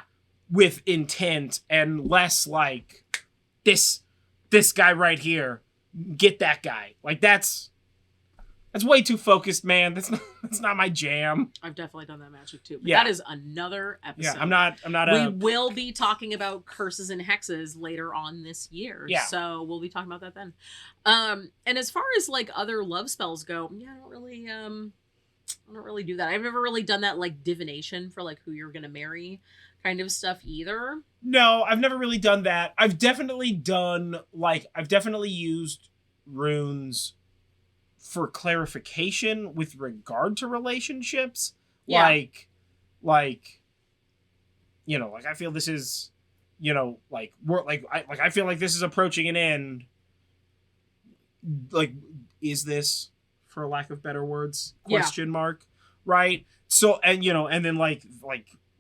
With intent, and less like this guy right here, get that guy. Like that's way too focused, man. That's not my jam. I've definitely done that magic too. But that is another episode. Yeah, I'm not we will be talking about curses and hexes later on this year. Yeah. So we'll be talking about that then. And as far as like other love spells go, I don't really do that. I've never really done that like divination for like who you're gonna marry kind of stuff either. No, I've never really done that. I've definitely used runes for clarification with regard to relationships. Yeah. Like you know, like I feel this is, you know, like we're I feel like this is approaching an end. Like, is this, for lack of better words, question mark, right? So, and you know, and then like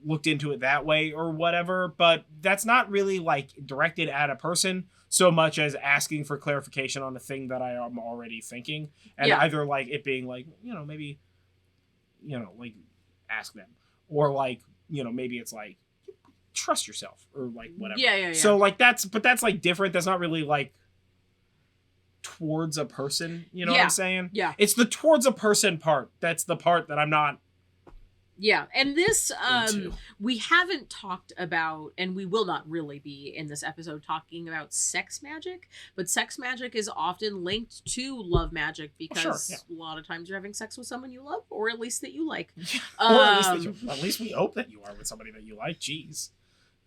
looked into it that way or whatever, but that's not really like directed at a person so much as asking for clarification on a thing that I am already thinking, and either like it being like, you know, maybe, you know, like ask them, or like, you know, maybe it's like trust yourself or like whatever. Yeah. So like that's like different. That's not really like towards a person, you know what I'm saying? Yeah. It's the towards a person part. That's the part that I'm not Yeah, and this Into. we haven't talked about, and we will not really be in this episode talking about sex magic, but sex magic is often linked to love magic because a lot of times you're having sex with someone you love, or at least that you like. Or at least we hope that you are with somebody that you like. Jeez,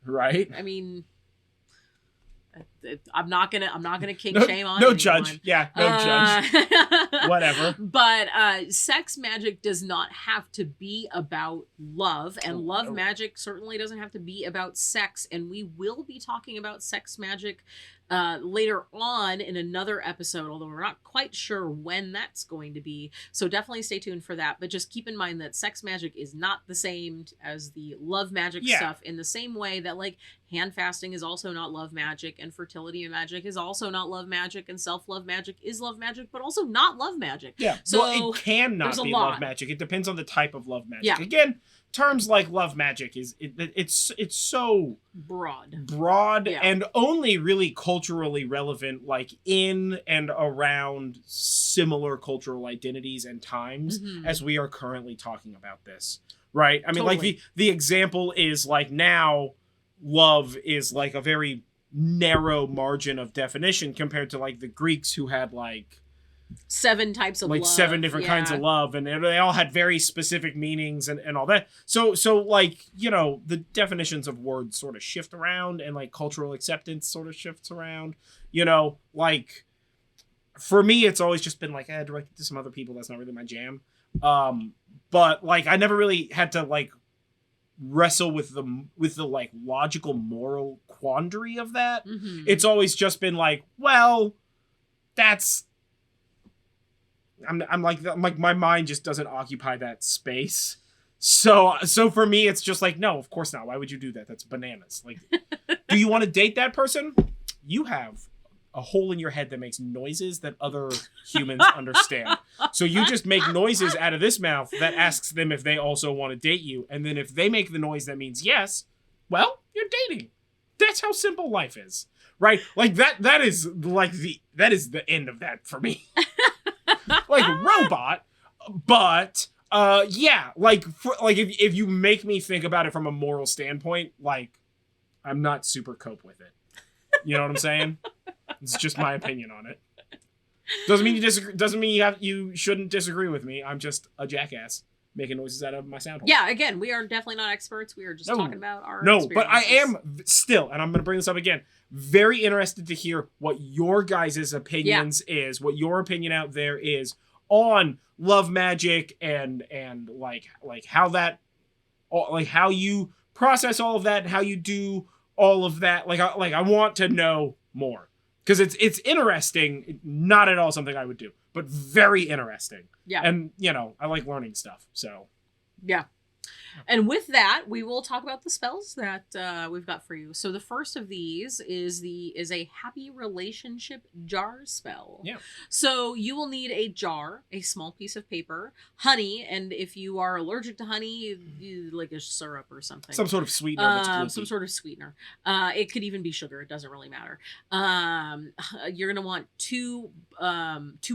right? I mean, I'm not gonna kink shame on no anyone. judge. Yeah, no judge. Whatever. But sex magic does not have to be about love, and love magic certainly doesn't have to be about sex. And we will be talking about sex magic later on in another episode, although we're not quite sure when that's going to be. So definitely stay tuned for that. But just keep in mind that sex magic is not the same as the love magic stuff, in the same way that like hand fasting is also not love magic, and fertility magic is also not love magic, and self-love magic is love magic, but also not love magic. Yeah. So well, it can not be love magic. It depends on the type of love magic. Yeah. Again, terms like love magic it's so broad and only really culturally relevant, like in and around similar cultural identities and times as we are currently talking about this, right? I mean, like the example is like now love is like a very narrow margin of definition compared to like the Greeks, who had like 7 types of like love. 7 different kinds of love, and they all had very specific meanings and all that. So like, you know, the definitions of words sort of shift around, and like cultural acceptance sort of shifts around, you know. Like for me, it's always just been like, directed to some other people, that's not really my jam. But like I never really had to like wrestle with the like logical moral quandary of that. It's always just been like, well, that's I'm like my mind just doesn't occupy that space. So for me, it's just like, no, of course not. Why would you do that? That's bananas. Like, do you want to date that person? You have a hole in your head that makes noises that other humans understand. So you just make noises out of this mouth that asks them if they also want to date you. And then if they make the noise that means yes, well, you're dating. That's how simple life is. Right? Like that is the end of that for me. Like robot, but yeah, like if you make me think about it from a moral standpoint, like I'm not super cope with it. You know what I'm saying? It's just my opinion on it. Doesn't mean you disagree. Doesn't mean you shouldn't disagree with me. I'm just a jackass making noises out of my sound hole. Yeah, again, we are definitely not experts. We are just talking about our experiences. But I am still, and I'm going to bring this up again, very interested to hear what your guys' opinions is, what your opinion out there is on love magic and like how that, like how you process all of that and how you do all of that. Like I want to know more, because it's interesting. Not at all something I would do, but very interesting. Yeah. And you know, I like learning stuff. So yeah. And with that, we will talk about the spells that we've got for you. So the first of these is a happy relationship jar spell. Yeah. So you will need a jar, a small piece of paper, honey, and if you are allergic to honey, like a syrup or something. Some sort of sweetener. Some sort of sweetener. It could even be sugar. It doesn't really matter. You're gonna want two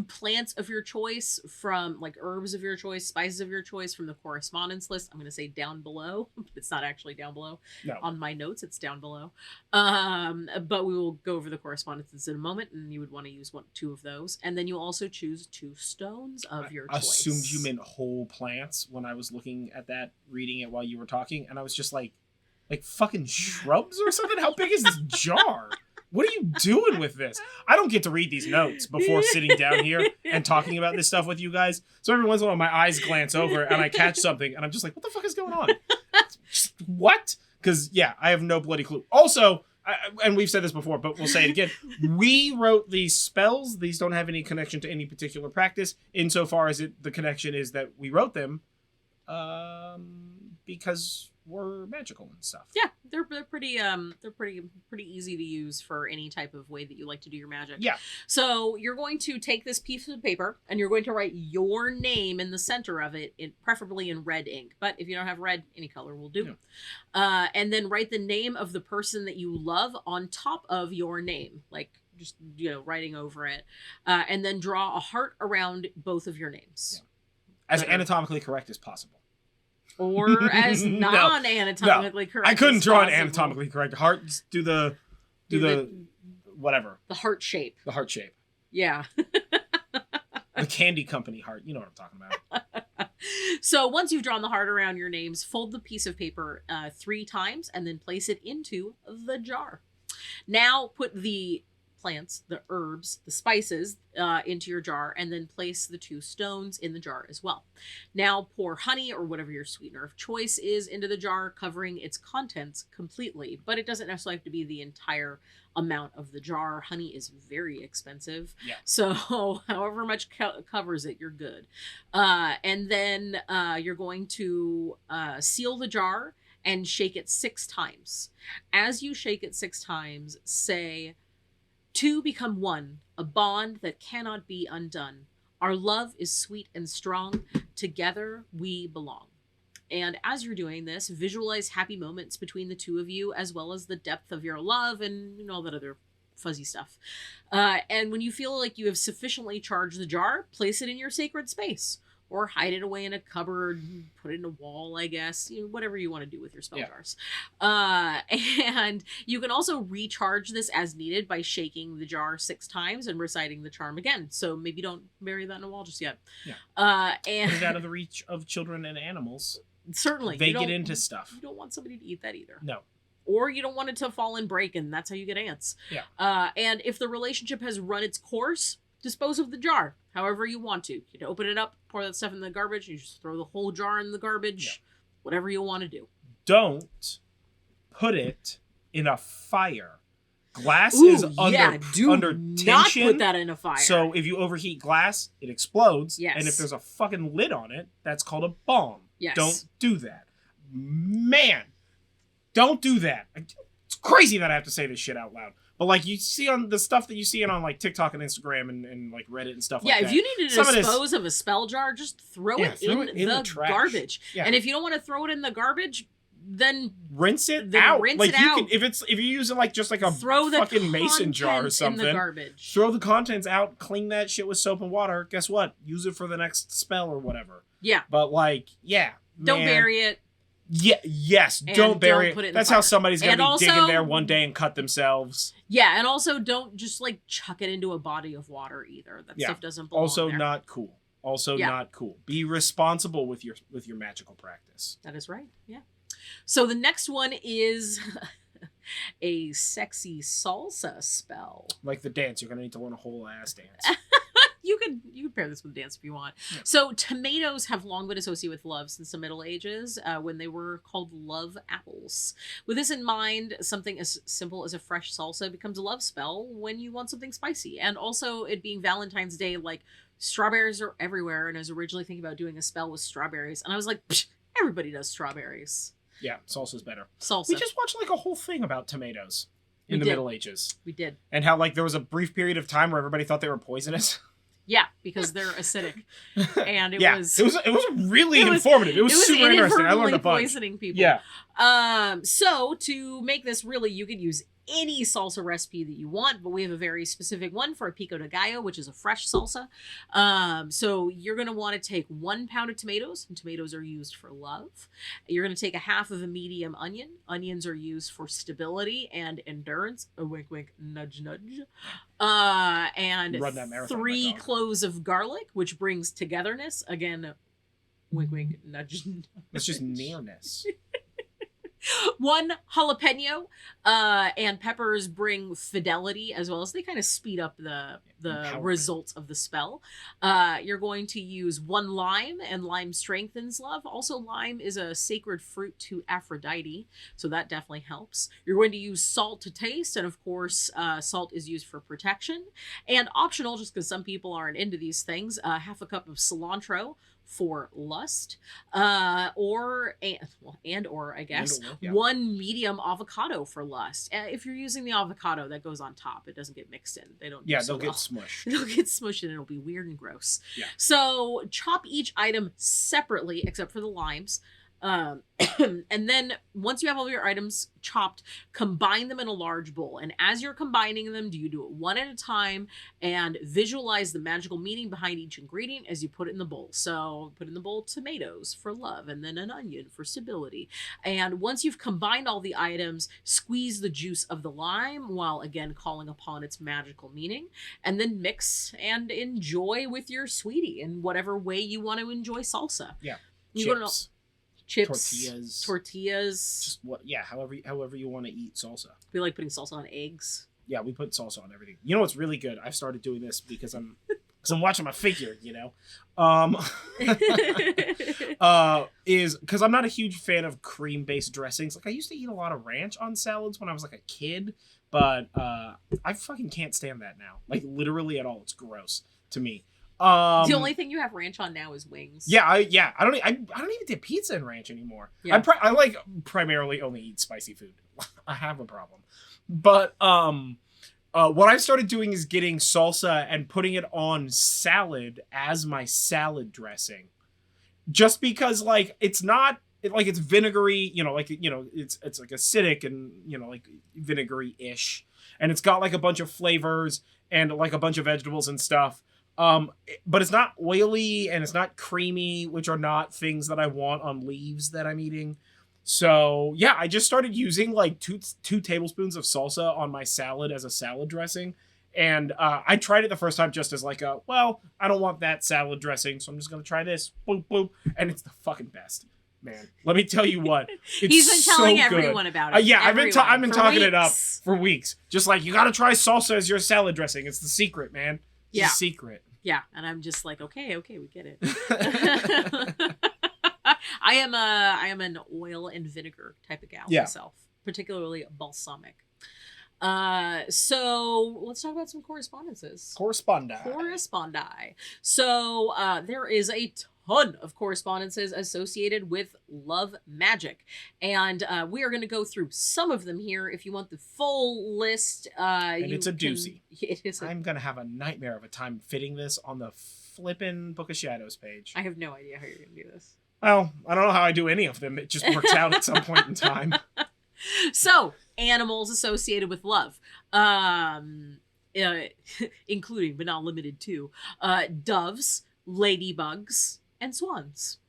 plants of your choice, from like herbs of your choice, spices of your choice from the correspondence list. I'm gonna say down below, but it's not actually down below. No. On my notes, it's down below. But we will go over the correspondences in a moment, and you would want to use 2 of those, and then you also choose 2 stones of your choice. I assumed you meant whole plants when I was looking at that, reading it while you were talking, and I was just like fucking shrubs or something. How big is this jar? What are you doing with this? I don't get to read these notes before sitting down here and talking about this stuff with you guys. So every once in a while, my eyes glance over and I catch something and I'm just like, what the fuck is going on? What? Because, yeah, I have no bloody clue. Also, and we've said this before, but we'll say it again. We wrote these spells. These don't have any connection to any particular practice, insofar as the connection is that we wrote them because we're magical and stuff. Yeah, they're pretty easy to use for any type of way that you like to do your magic. Yeah. So you're going to take this piece of paper and you're going to write your name in the center of it, preferably in red ink. But if you don't have red, any color will do. Yeah. And then write the name of the person that you love on top of your name, like just writing over it, and then draw a heart around both of your names. Yeah. As anatomically correct as possible. Or as non-anatomically correct. I couldn't as draw an possible. anatomically correct heart. Just do the whatever. The heart shape. The heart shape. Yeah. The candy company heart. You know what I'm talking about. So once you've drawn the heart around your names, fold the piece of paper 3 times and then place it into the jar. Now put the plants, the herbs, the spices into your jar, and then place the 2 stones in the jar as well. Now pour honey or whatever your sweetener of choice is into the jar, covering its contents completely, but it doesn't necessarily have to be the entire amount of the jar. Honey is very expensive. Yeah. So however much covers it, you're good. And then you're going to seal the jar and shake it 6 times. As you shake it 6 times, say, 2 become 1, a bond that cannot be undone. Our love is sweet and strong. Together we belong. And as you're doing this, visualize happy moments between the 2 of you, as well as the depth of your love and all that other fuzzy stuff. And when you feel like you have sufficiently charged the jar, place it in your sacred space. Or hide it away in a cupboard, put it in a wall, I guess. Whatever you want to do with your spell jars. And you can also recharge this as needed by shaking the jar 6 times and reciting the charm again. So maybe don't bury that in a wall just yet. Yeah. And put it out of the reach of children and animals. Certainly. They get into stuff. You don't want somebody to eat that either. No. Or you don't want it to fall and break, and that's how you get ants. Yeah. And if the relationship has run its course, dispose of the jar however you want to. You can open it up, pour that stuff in the garbage, you just throw the whole jar in the garbage. Whatever you want to do. Don't put it in a fire. Glass is under tension. Not put that in a fire. So if you overheat glass, it explodes. Yes. And if there's a fucking lid on it, that's called a bomb. Yes. Don't do that. Man, don't do that. It's crazy that I have to say this shit out loud. But like you see on the stuff that you see on like TikTok and Instagram and like Reddit and stuff like that. Yeah, if you need to dispose of a spell jar, just throw it in the garbage. Yeah. And if you don't want to throw it in the garbage, then rinse it out. Rinse like it you out. Can, if you're using like just like a throw the fucking mason jar or something, in the garbage. Throw the contents out, clean that shit with soap and water. Guess what? Use it for the next spell or whatever. Yeah. But like, don't bury it. Yeah, yes, don't bury it. Put it in That's the how fire. somebody's going to be digging there one day and cut themselves. Yeah, and also don't just like chuck it into a body of water either. That stuff doesn't belong Also there. not cool. Not cool. Be responsible with your magical practice. That is right. Yeah. So the next one is a sexy salsa spell. Like the dance, you're going to need to learn a whole ass dance. You could pair this with dance if you want. Yeah. So tomatoes have long been associated with love since the Middle Ages, when they were called love apples. With this in mind, something as simple as a fresh salsa becomes a love spell when you want something spicy. And also, it being Valentine's Day, like strawberries are everywhere. And I was originally thinking about doing a spell with strawberries, and I was like, everybody does strawberries. Yeah, salsa's better. Salsa. We just watched like a whole thing about tomatoes in the Middle Ages. We did. And how like there was a brief period of time where everybody thought they were poisonous. Yeah, because they're acidic, and it was really informative. It was super interesting. I learned a bunch. Poisoning people. Yeah. So to make this really, you could use any salsa recipe that you want, but we have a very specific one for a pico de gallo, which is a fresh salsa. So you're going to want to take 1 pound of tomatoes, and tomatoes are used for love. You're going to take a half of a medium onion. Onions are used for stability and endurance. A wink, wink, nudge, nudge. And 3 cloves of garlic, which brings togetherness. Again, wink, wink, nudge, nudge. It's just nearness. 1 jalapeno, and peppers bring fidelity, as well as they kind of speed up the results of the spell. You're going to use 1 lime, and lime strengthens love. Also, lime is a sacred fruit to Aphrodite, so that definitely helps. You're going to use salt to taste, and of course, salt is used for protection. And optional, just because some people aren't into these things, half a cup of cilantro for lust, or I guess 1 medium avocado for lust. If you're using the avocado, that goes on top. It doesn't get mixed in. They don't. Yeah, they'll get smushed. They'll get smushed and it'll be weird and gross. Yeah. So chop each item separately, except for the limes. Um, and then once you have all your items chopped, combine them in a large bowl. And as you're combining them, you do it one at a time and visualize the magical meaning behind each ingredient as you put it in the bowl. So put in the bowl tomatoes for love, and then an onion for stability. And once you've combined all the items, squeeze the juice of the lime while again calling upon its magical meaning, and then mix and enjoy with your sweetie in whatever way you want to enjoy salsa. Yeah. You chips, tortillas. Just what? Yeah, however you want to eat salsa. We like putting salsa on eggs. Yeah, we put salsa on everything. You know what's really good? I've started doing this because I'm watching my figure. You know, is because I'm not a huge fan of cream-based dressings. Like I used to eat a lot of ranch on salads when I was like a kid, but I fucking can't stand that now. Like literally at all. It's gross to me. The only thing you have ranch on now is wings. Yeah, I don't even dip pizza in ranch anymore. Yeah. I like primarily only eat spicy food. I have a problem. But what I've started doing is getting salsa and putting it on salad as my salad dressing. Just because like it's not like it's vinegary, it's like acidic and like vinegary-ish. And it's got like a bunch of flavors and like a bunch of vegetables and stuff. But it's not oily and it's not creamy, which are not things that I want on leaves that I'm eating. So yeah, I just started using like two tablespoons of salsa on my salad as a salad dressing. And I tried it the first time just as like I don't want that salad dressing, so I'm just going to try this. Boop, boop. And it's the fucking best. Man, let me tell you what. He's been telling everyone about it. Yeah, I've been talking it up for weeks. Just like, you got to try salsa as your salad dressing. It's the secret, man. It's a secret. Yeah, and I'm just like, okay, we get it. I am an oil and vinegar type of gal myself, particularly balsamic. So let's talk about some correspondences. Correspondi. So there is a ton of correspondences associated with love magic, and we are going to go through some of them here. If you want the full list, and it's a doozy. It is. I'm going to have a nightmare of a time fitting this on the flippin' Book of Shadows page. I have no idea how you're going to do this. Well, I don't know how I do any of them. It just works out at some point in time. So, animals associated with love, including but not limited to doves, ladybugs, and swans.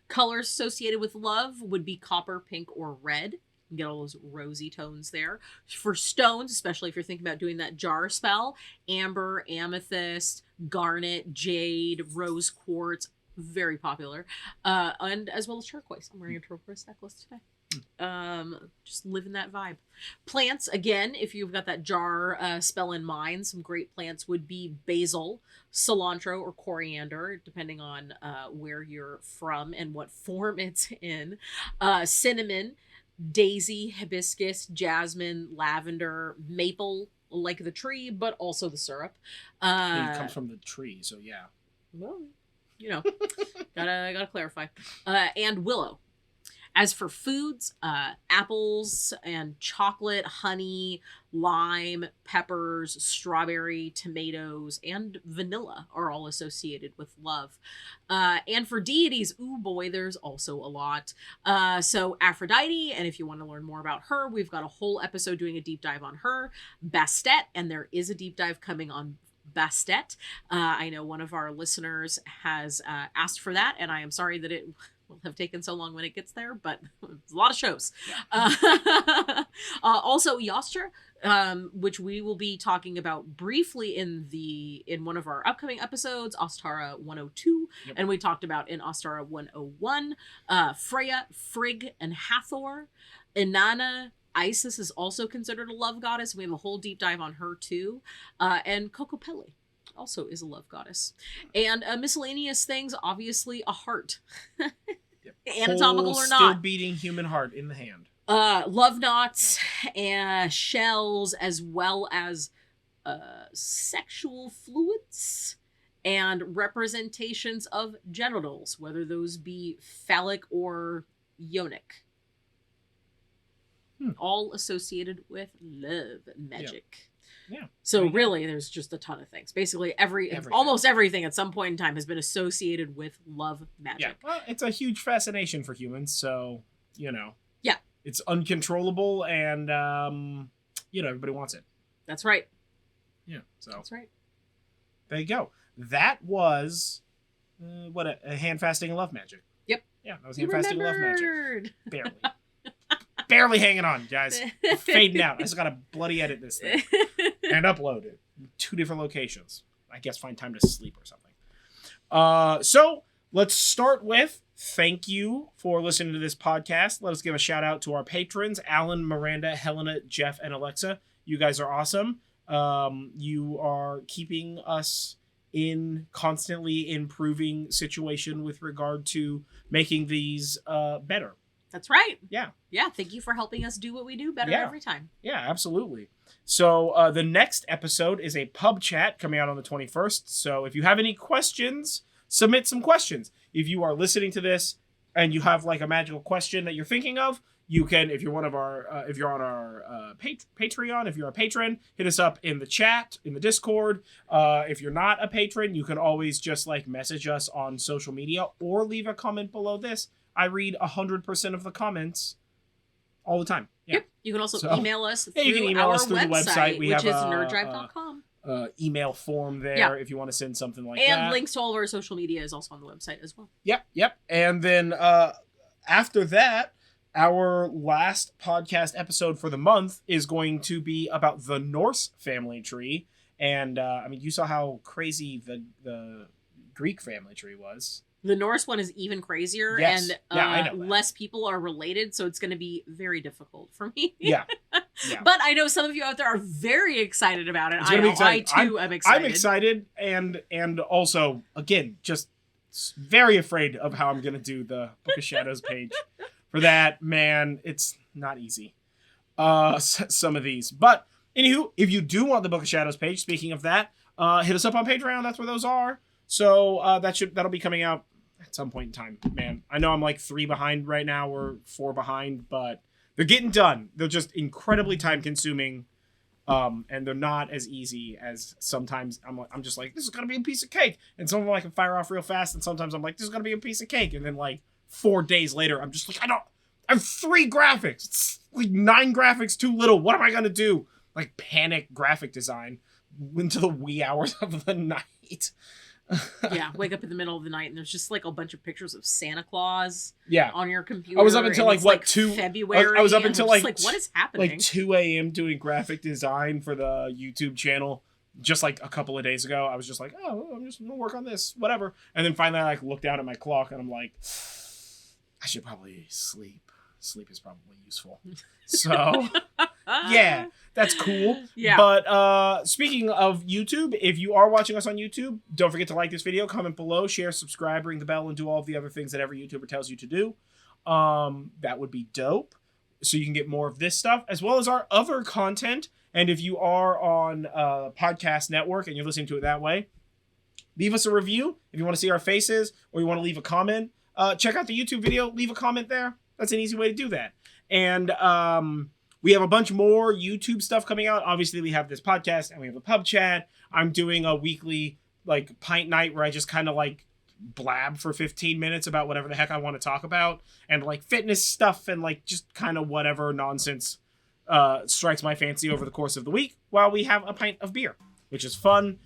Colors associated with love would be copper, pink, or red. You get all those rosy tones there. For stones, especially if you're thinking about doing that jar spell, amber, amethyst, garnet, jade, rose quartz, very popular, and as well as turquoise. I'm wearing a turquoise necklace today. Just living that vibe. Plants, again, if you've got that jar spell in mind, some great plants would be basil, cilantro, or coriander, depending on where you're from and what form it's in. Cinnamon, daisy, hibiscus, jasmine, lavender, maple, like the tree, but also the syrup. It comes from the tree, so yeah. Well, gotta clarify. And willow. As for foods, apples and chocolate, honey, lime, peppers, strawberry, tomatoes, and vanilla are all associated with love. And for deities, ooh boy, there's also a lot. So Aphrodite, and if you want to learn more about her, we've got a whole episode doing a deep dive on her. Bastet, and there is a deep dive coming on Bastet. I know one of our listeners has asked for that, and I am sorry that it will have taken so long when it gets there, but it's a lot of shows. Yeah. Also Yastra, which we will be talking about briefly in one of our upcoming episodes, Ostara 102, and we talked about in Ostara 101, Freya, Frigg, and Hathor. Inanna, Isis is also considered a love goddess. We have a whole deep dive on her too. And Kokopelli also is a love goddess. And miscellaneous things, obviously a heart. Anatomical or not. Still beating human heart in the hand. Love knots and shells, as well as sexual fluids and representations of genitals, whether those be phallic or yonic. All associated with love magic. Yeah. So really, there's just a ton of things. Basically, almost everything at some point in time has been associated with love magic. Yeah. Well, it's a huge fascination for humans, so, Yeah. It's uncontrollable, and, everybody wants it. That's right. Yeah, so. That's right. There you go. That was, a Handfasting and Love Magic. Yep. Yeah, that was Handfasting and Love Magic. Remembered. Barely. Barely hanging on, guys. Fading out. I just gotta bloody edit this thing and upload it. 2 different locations. I guess find time to sleep or something. So let's start with thank you for listening to this podcast. Let us give a shout out to our patrons, Alan, Miranda, Helena, Jeff, and Alexa. You guys are awesome. You are keeping us in constantly improving situation with regard to making these better. That's right. Yeah. Yeah. Thank you for helping us do what we do better every time. Yeah, absolutely. So the next episode is a pub chat coming out on the 21st. So if you have any questions, submit some questions. If you are listening to this and you have like a magical question that you're thinking of, you can, if you're one of our, if you're on our Patreon, if you're a patron, hit us up in the chat, in the Discord. If you're not a patron, you can always just like message us on social media or leave a comment below this. I read 100% of the comments all the time. Yeah. Yep. You can also email us through, you can email us through our the website. which is nerddrive.com. Email form there if you want to send something like that. And links to all of our social media is also on the website as well. Yep. And then after that, our last podcast episode for the month is going to be about the Norse family tree. And you saw how crazy the Greek family tree was. The Norse one is even crazier, yes. and less people are related, so it's going to be very difficult for me. Yeah. But I know some of you out there are very excited about it. I too am excited. I'm excited, and also, again, just very afraid of how I'm going to do the Book of Shadows page. For that, man, it's not easy. Some of these. But, anywho, if you do want the Book of Shadows page, speaking of that, hit us up on Patreon. That's where those are. So that'll be coming out at some point in time, man. I know I'm like 3 behind right now or 4 behind, but they're getting done. They're just incredibly time consuming, and they're not as easy as sometimes I'm just like, this is gonna be a piece of cake, and some of them I can fire off real fast, and sometimes I'm like, this is gonna be a piece of cake, and then like 4 days later, I'm just like, I have 3 graphics. It's like 9 graphics too little. What am I gonna do? Like panic graphic design into the wee hours of the night. Yeah, wake up in the middle of the night and there's just like a bunch of pictures of Santa Claus on your computer. I was up until like what, 2 February. I was up until like what is happening? Like 2 a.m. doing graphic design for the YouTube channel. Just like a couple of days ago, I was just like, oh, I'm just gonna work on this, whatever. And then finally I like looked down at my clock and I'm like, I should probably sleep. Sleep is probably useful. So yeah, that's cool. Yeah. But speaking of YouTube, if you are watching us on YouTube, don't forget to like this video, comment below, share, subscribe, ring the bell, and do all of the other things that every YouTuber tells you to do. That would be dope. So you can get more of this stuff, as well as our other content. And if you are on Podcast Network and you're listening to it that way, leave us a review if you want to see our faces or you want to leave a comment. Check out the YouTube video, leave a comment there. That's an easy way to do that. And we have a bunch more YouTube stuff coming out. Obviously, we have this podcast and we have a pub chat. I'm doing a weekly like pint night where I just kind of like blab for 15 minutes about whatever the heck I want to talk about, and like fitness stuff and like just kind of whatever nonsense strikes my fancy over the course of the week while we have a pint of beer, which is fun.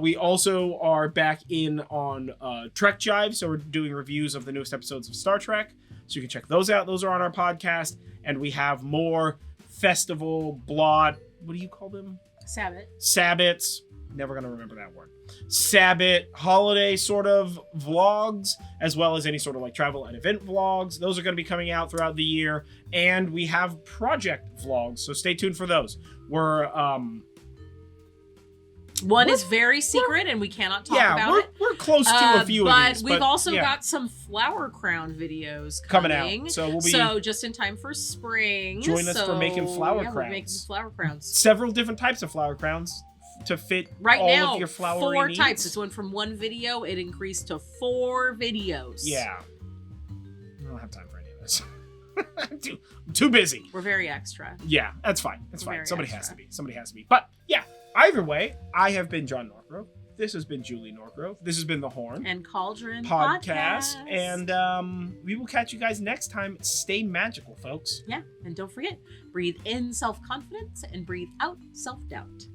We also are back in on Trek Jive, so we're doing reviews of the newest episodes of Star Trek. So you can check those out. Those are on our podcast. And we have more festival, blot, what do you call them? Sabbats. Never going to remember that word. Sabbat, holiday sort of vlogs, as well as any sort of like travel and event vlogs. Those are going to be coming out throughout the year. And we have project vlogs, so stay tuned for those. One is very secret and we cannot talk about it. We're close to a few of these. But we've also got some flower crown videos coming out. So we'll be just in time for spring. Join us for making flower crowns. We're making flower crowns. Several different types of flower crowns to fit all of your flowery 4 needs. types. It's went from 1 video, it increased to 4 videos. Yeah. I don't have time for any of this. I'm too busy. We're very extra. Yeah, that's fine. That's We're fine. very Somebody extra. has to be. Somebody has to be. But yeah, either way, I have been John Norgrove. This has been Julie Norgrove. This has been the Horn And Cauldron podcast. And we will catch you guys next time. Stay magical, folks. Yeah, and don't forget, breathe in self-confidence and breathe out self-doubt.